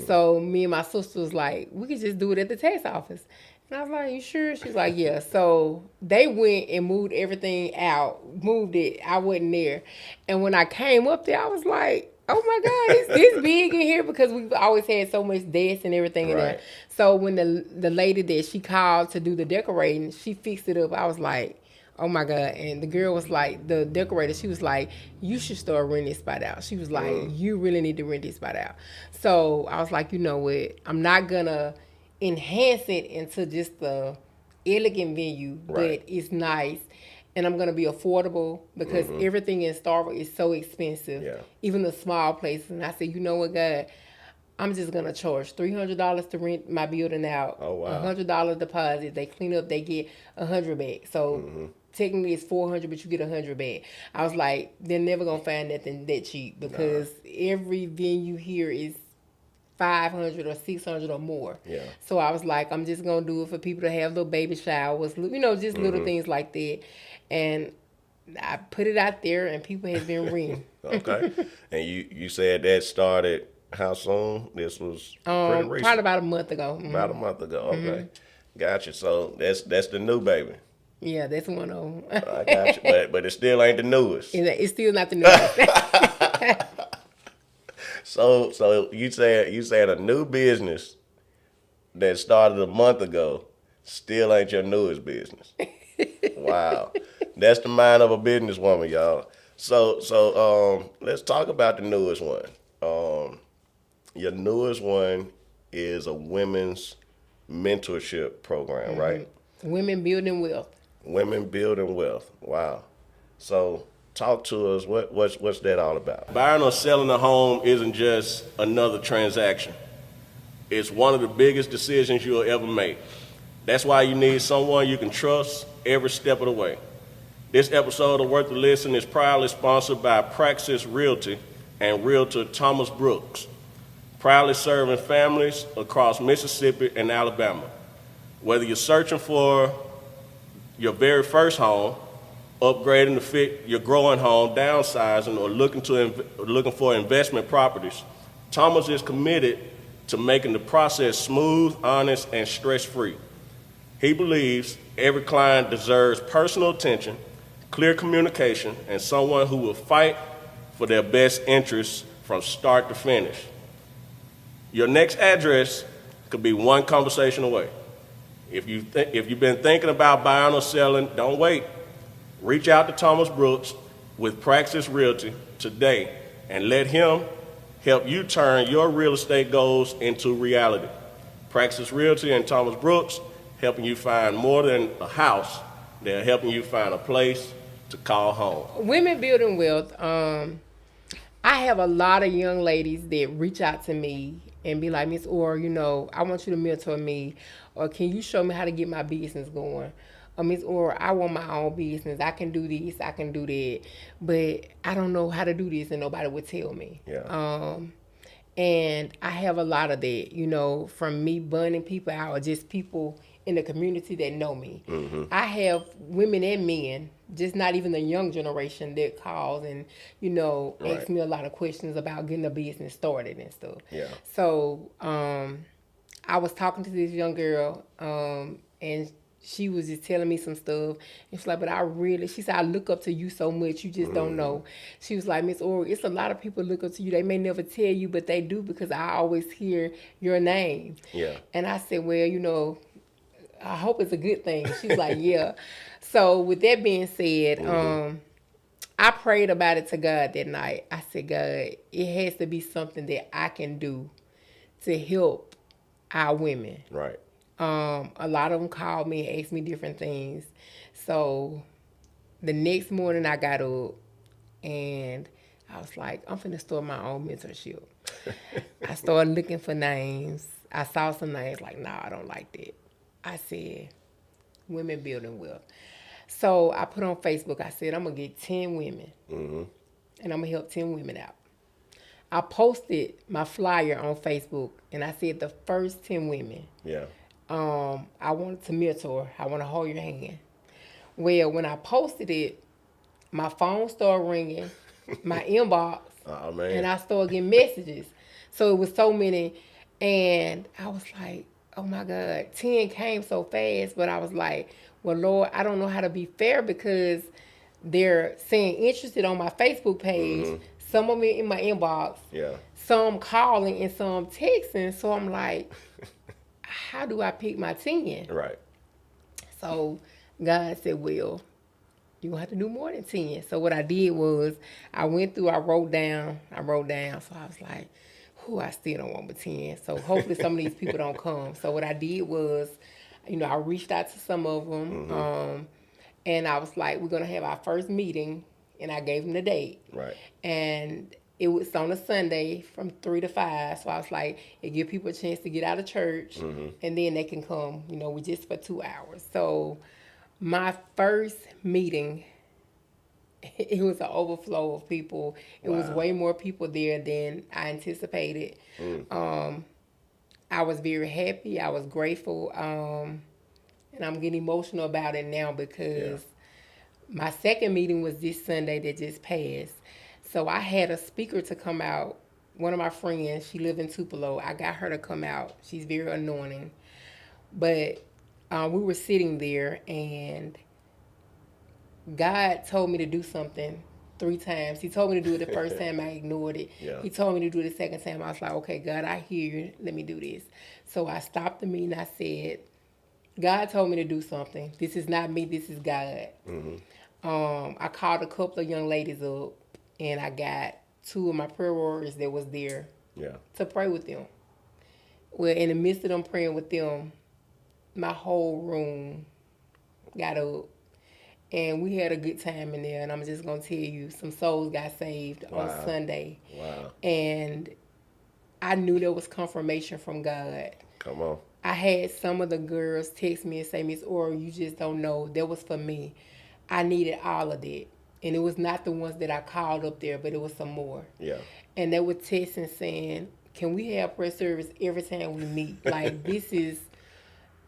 A: So me and my sister was like, we could just do it at the tax office. And I was like, you sure? She's like, yeah. So they went and moved everything out, moved it. I wasn't there. And when I came up there, I was like, oh my God, it's this big in here, because we've always had so much desks and everything in there. So when the lady that she called to do the decorating, she fixed it up. I was like, oh my God. And the girl was like, the decorator, she was like, you should start renting this spot out. She was like, you really need to rent this spot out. So I was like, you know what? I'm not going to enhance it into just the elegant venue, but it's nice. And I'm going to be affordable, because everything in Starkville is so expensive, even the small places. And I said, you know what, God? I'm just going to charge $300 to rent my building out.
C: Oh, wow.
A: $100 deposit. They clean up, they get $100 back. So technically it's $400, but you get $100 back. I was like, they're never going to find nothing that cheap, because every venue here is $500 or $600 or more. Yeah. So I was like, I'm just going to do it for people to have little baby showers, you know, just little things like that. And I put it out there, and people have been renting.
C: Okay. And you said that started how soon? This was pretty recent.
A: Probably about a month ago.
C: About a month ago. Okay. Gotcha. So that's the new baby.
A: Yeah, that's one of them.
C: I got you. But it still ain't the newest.
A: It's still not the newest.
C: So you said a new business that started a month ago still ain't your newest business. Wow. That's the mind of a businesswoman, y'all. So let's talk about the newest one. Your newest one is a women's mentorship program, right?
A: Women Building Wealth.
C: Women Building Wealth. Wow. So talk to us. What's that all about? Buying or selling a home isn't just another transaction. It's one of the biggest decisions you'll ever make. That's why you need someone you can trust every step of the way. This episode of Worth the Listen is proudly sponsored by Praxis Realty and Realtor Thomas Brooks, proudly serving families across Mississippi and Alabama. Whether you're searching for your very first home, upgrading to fit your growing home, downsizing, or looking for investment properties, Thomas is committed to making the process smooth, honest, and stress-free. He believes every client deserves personal attention, clear communication, and someone who will fight for their best interests from start to finish. Your next address could be one conversation away. If you've been thinking about buying or selling, don't wait. Reach out to Thomas Brooks with Praxis Realty today and let him help you turn your real estate goals into reality. Praxis Realty and Thomas Brooks, helping you find more than a house. They're helping you find a place to call home.
A: Women Building Wealth. I have a lot of young ladies that reach out to me and be like, Miss Orr, you know, I want you to mentor me, or can you show me how to get my business going? Or Miss Orr, I want my own business. I can do this, I can do that, but I don't know how to do this, and nobody would tell me.
C: Yeah.
A: And I have a lot of that, you know, from me bonding people out, or just people in the community that know me. Mm-hmm. I have women and men, just not even the young generation, that calls and, you know, ask me a lot of questions about getting a business started and stuff. Yeah. So I was talking to this young girl, and she was just telling me some stuff. And she's like, but she said, I look up to you so much, you just don't know. She was like, Miss Ori, it's a lot of people look up to you. They may never tell you, but they do because I always hear your name.
C: Yeah.
A: And I said, well, I hope it's a good thing. She was like, yeah. So with that being said, I prayed about it to God that night. I said, God, it has to be something that I can do to help our women.
C: Right.
A: A lot of them called me and asked me different things. So the next morning I got up and I was like, I'm finna start my own mentorship. I started looking for names. I saw some names like, nah, I don't like that. I said, women building wealth. So I put on Facebook, I said, I'm going to get 10 women and I'm going to help 10 women out. I posted my flyer on Facebook and I said the first 10 women.
C: Yeah.
A: I wanted to mentor. I want to hold your hand. Well, when I posted it, my phone started ringing, my inbox, and I started getting messages. So it was so many, and I was like, oh my God, 10 came so fast, but I was like, well, Lord, I don't know how to be fair because they're saying interested on my Facebook page, some of it in my inbox, some calling and some texting. So I'm like, how do I pick my 10?
C: Right.
A: So God said, well, you're going to have to do more than 10. So what I did was I went through, I wrote down. So I was like, I still don't want but 10. So hopefully some of these people don't come. So what I did was, I reached out to some of them. And I was like, we're going to have our first meeting. And I gave them the date.
C: Right.
A: And it was on a Sunday from 3 to 5. So I was like, it give people a chance to get out of church. And then they can come, we just for 2 hours. So my first meeting, it was an overflow of people. It was way more people there than I anticipated. I was very happy. I was grateful. And I'm getting emotional about it now because my second meeting was this Sunday that just passed. So I had a speaker to come out. One of my friends, she lived in Tupelo. I got her to come out. She's very anointing. But we were sitting there and God told me to do something 3 times. He told me to do it the first time. I ignored it.
C: Yeah.
A: He told me to do it the second time. I was like, okay, God, I hear you. Let me do this. So I stopped the meeting. I said, God told me to do something. This is not me. This is God. I called a couple of young ladies up, and I got 2 of my prayer warriors that was there to pray with them. Well, in the midst of them praying with them, my whole room got up, and we had a good time in there. And I'm just going to tell you, some souls got saved on Sunday.
C: Wow.
A: And I knew there was confirmation from God.
C: Come on.
A: I had some of the girls text me and say, Miss Ora, you just don't know. That was for me. I needed all of that. And it was not the ones that I called up there, but it was some more.
C: Yeah.
A: And they were texting saying, can we have prayer service every time we meet? Like, this is,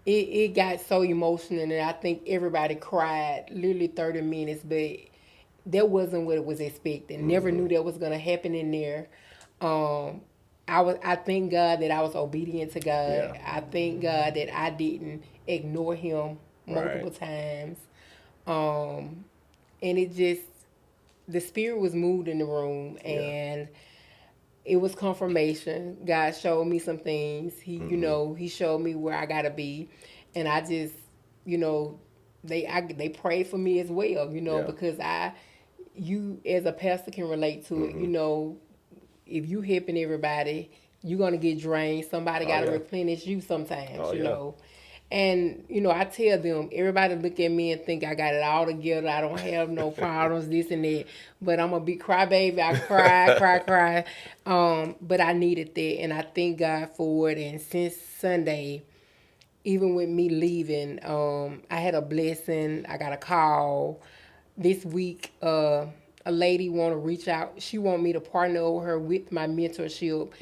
A: it got so emotional, and I think everybody cried literally 30 minutes, but that wasn't what it was expecting. Never knew that was going to happen in there. I thank God that I was obedient to God.
C: Yeah.
A: I thank God that I didn't ignore him multiple times. And it just, the spirit was moved in the room, and it was confirmation. God showed me some things. He, he showed me where I gotta be, and I just, they prayed for me as well, because you as a pastor can relate to it. If you helping everybody, you're gonna get drained. Somebody gotta replenish you sometimes, you know. And, I tell them, everybody look at me and think I got it all together. I don't have no problems, this and that. But I'm a big crybaby. I cry. But I needed that, and I thank God for it. And since Sunday, even with me leaving, I had a blessing. I got a call this week. A lady want to reach out. She want me to partner with her with my mentorship.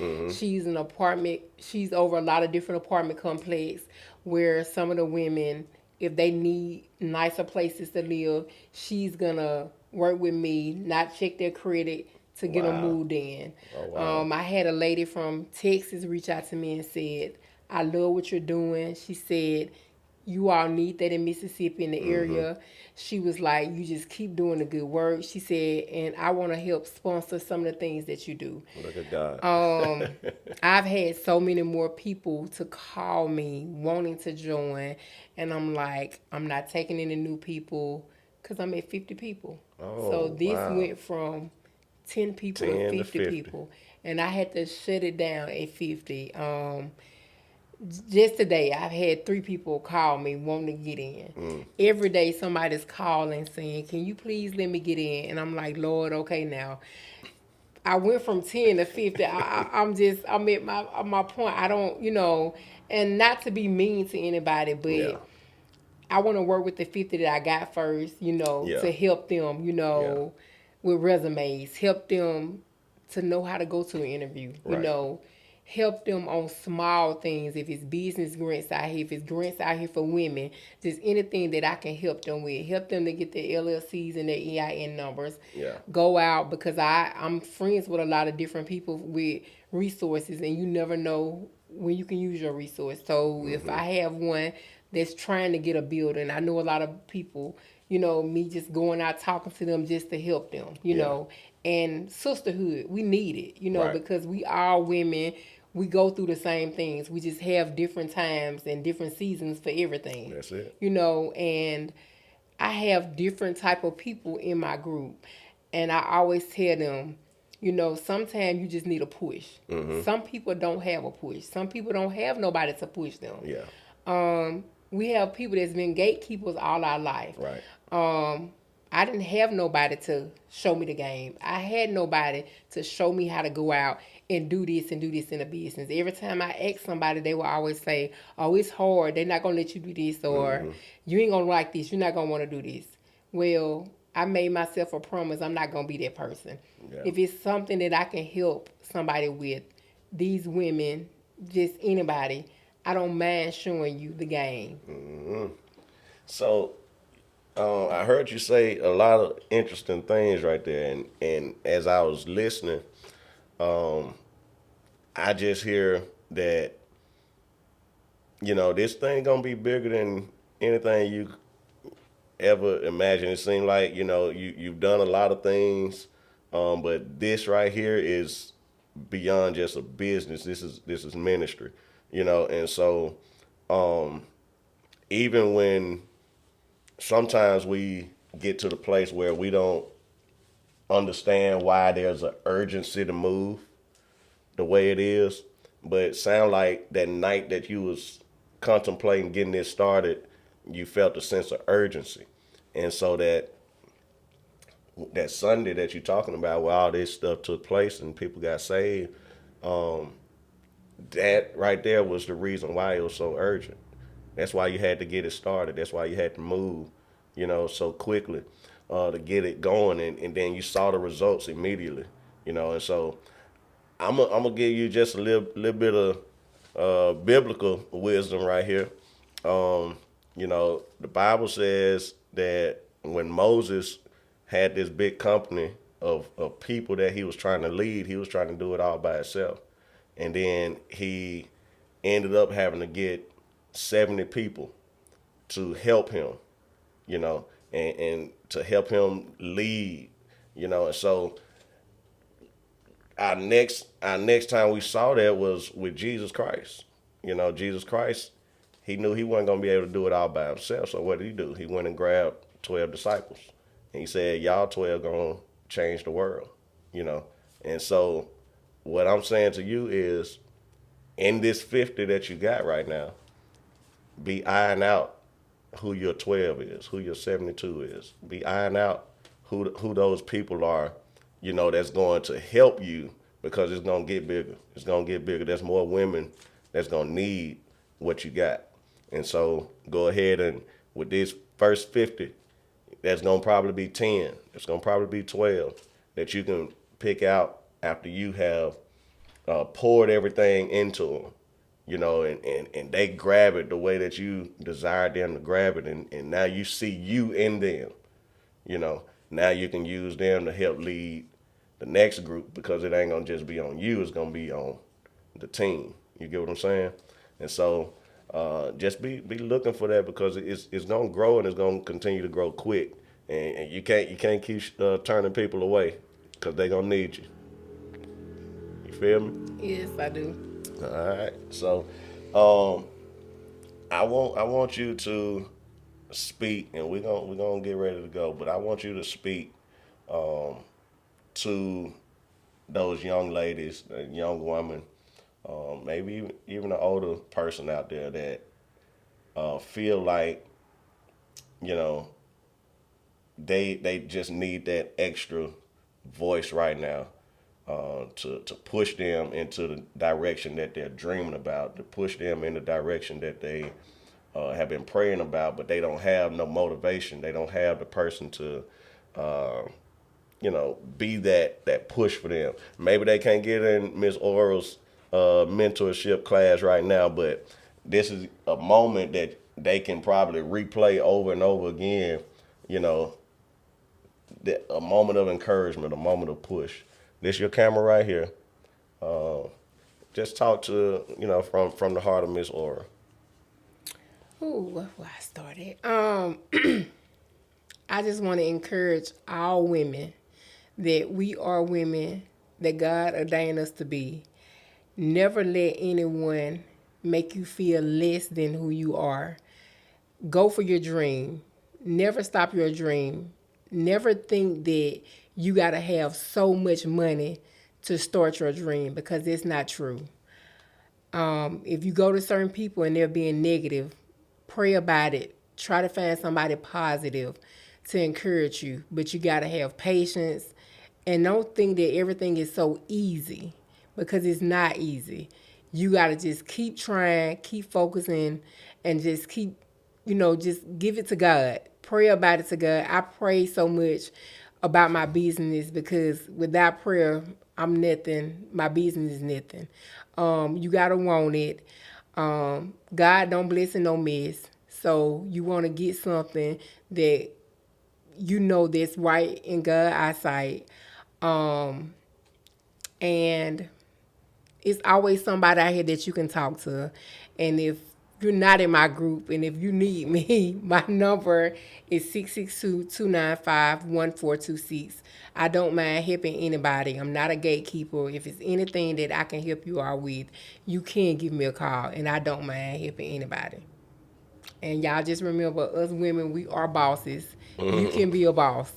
A: She's over a lot of different apartment complex where some of the women, if they need nicer places to live, she's going to work with me, not check their credit to get them moved in. Oh, wow. I had a lady from Texas reach out to me and said, I love what you're doing. She said, you all need that in Mississippi in the area. She was like, you just keep doing the good work. She said, and I want to help sponsor some of the things that you do.
C: Look at God.
A: I've had so many more people to call me wanting to join, and I'm like, I'm not taking any new people because I'm at 50 people. So this went from 10 people to 50 people, and I had to shut it down at 50. Just today, I've had 3 people call me wanting to get in. Every day, somebody's calling saying, "Can you please let me get in?" And I'm like, "Lord, okay, now." I went from 10 to 50. I'm at my point. I don't, and not to be mean to anybody, but I want to work with the 50 that I got first, to help them, with resumes, help them to know how to go to an interview, help them on small things. If it's business grants out here, if it's grants out here for women, just anything that I can help them with, help them to get their LLCs and their EIN numbers. Go out, because I'm friends with a lot of different people with resources, and you never know when you can use your resource. So if I have one that's trying to get a building, I know a lot of people, me just going out talking to them just to help them, know, and sisterhood, we need it, because we are women. We go through the same things. We just have different times and different seasons for everything.
C: That's it.
A: And I have different type of people in my group. And I always tell them, sometimes you just need a push. Some people don't have a push. Some people don't have nobody to push them. We have people that's been gatekeepers all our life. I didn't have nobody to show me the game. I had nobody to show me how to go out and do this in a business. Every time I ask somebody, they will always say, "Oh, it's hard. They're not going to let you do this," or "You ain't going to like this. You're not going to want to do this." Well, I made myself a promise. I'm not going to be that person. If it's something that I can help somebody with, these women, just anybody, I don't mind showing you the game.
C: So, I heard you say a lot of interesting things right there, and as I was listening, I just hear that, this thing gonna be bigger than anything you ever imagine. It seemed like, you've done a lot of things, but this right here is beyond just a business. This is ministry, and so even when sometimes we get to the place where we don't understand why there's an urgency to move the way it is, but it sounded like that night that you was contemplating getting this started, you felt a sense of urgency. And so that Sunday that you're talking about, where all this stuff took place and people got saved, that right there was the reason why it was so urgent. That's why you had to get it started. That's why you had to move, so quickly to get it going. And then you saw the results immediately, and so I'm gonna give you just a little bit of biblical wisdom right here. The Bible says that when Moses had this big company of people that he was trying to lead, he was trying to do it all by himself. And then he ended up having to get 70 people to help him, and to help him lead, and so our next time we saw that was with Jesus Christ. Jesus Christ, he knew he wasn't going to be able to do it all by himself. So what did he do? He went and grabbed 12 disciples. And he said, y'all 12 going to change the world, And so what I'm saying to you is, in this 50 that you got right now, be eyeing out who your 12 is, who your 72 is. Be eyeing out who those people are, that's going to help you, because it's going to get bigger. It's going to get bigger. There's more women that's going to need what you got. And so go ahead and with this first 50, that's going to probably be 10. It's going to probably be 12 that you can pick out after you have poured everything into them, and they grab it the way that you desire them to grab it. And now you see you in them, Now you can use them to help lead the next group, because it ain't going to just be on you. It's going to be on the team. You get what I'm saying? And so just be looking for that because it's gonna grow and it's gonna continue to grow quick, and you can't keep turning people away because they gonna need you. You feel me?
A: Yes, I do.
C: All right. So, um, I want you to speak, and we're gonna get ready to go. But I want you to speak to those young ladies, young women, maybe even an older person out there that feel like you know they just need that extra voice right now to push them into the direction that they're dreaming about, to push them in the direction that they have been praying about, but they don't have no motivation. They don't have the person to, be that push for them. Maybe they can't get in Miss Oral's mentorship class right now, but this is a moment that they can probably replay over and over again. You know, a moment of encouragement, a moment of push. This your camera right here. Just talk to from the heart of Miss Aura.
A: Ooh, where I started. I just want to encourage all women that we are women that God ordained us to be. Never let anyone make you feel less than who you are. Go for your dream. Never stop your dream. Never think that you got to have so much money to start your dream, because it's not true. If you go to certain people and they're being negative, pray about it. Try to find somebody positive to encourage you. But you got to have patience. And don't think that everything is so easy, because it's not easy. You got to just keep trying, keep focusing, and just keep, just give it to God. Pray about it to God. I pray so much about my business, because without prayer, I'm nothing. My business is nothing. You got to want it. God don't bless and no mess. So you want to get something that that's right in God's eyesight. And it's always somebody out here that you can talk to. And if you're not in my group and if you need me, my number is 662-295-1426. I don't mind helping anybody. I'm not a gatekeeper. If it's anything that I can help you all with, you can give me a call, and I don't mind helping anybody. And y'all just remember, us women, we are bosses. You can be a boss.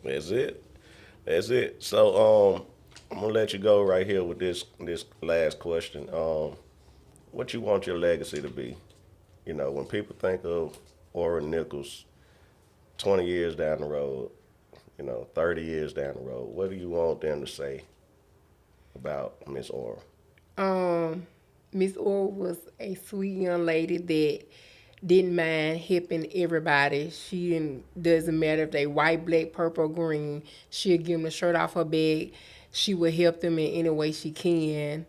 C: That's it. That's it. So I'm gonna let you go right here with this last question. What you want your legacy to be? When people think of Aura Nickles 20 years down the road, 30 years down the road, what do you want them to say about Miss Aura?
A: Miss Aura was a sweet young lady that didn't mind helping everybody. Doesn't matter if they white, black, purple, green. She'll give them the shirt off her back. She will help them in any way she can.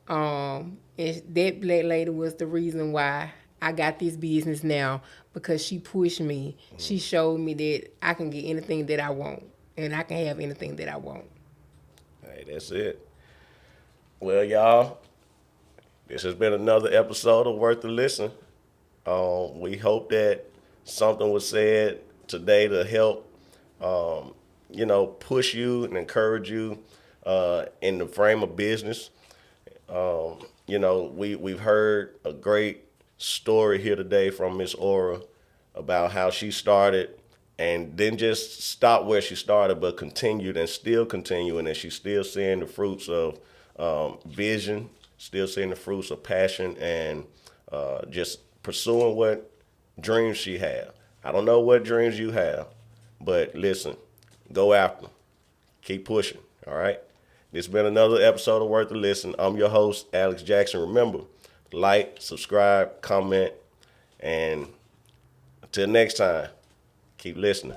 A: And that black lady was the reason why I got this business now, because she pushed me. She showed me that I can get anything that I want, and I can have anything that I want.
C: Hey, that's it. Well, y'all, this has been another episode of Worth the Listen. We hope that something was said today to help, push you and encourage you in the frame of business. We've heard a great story here today from Miss Aura about how she started and didn't just stop where she started, but continued and still continuing, and she's still seeing the fruits of vision, still seeing the fruits of passion, and just pursuing what dreams she have. I don't know what dreams you have, but listen, go after them. Keep pushing, all right? This has been another episode of Worth the Listen. I'm your host, Alex Jackson. Remember, like, subscribe, comment, and until next time, keep listening.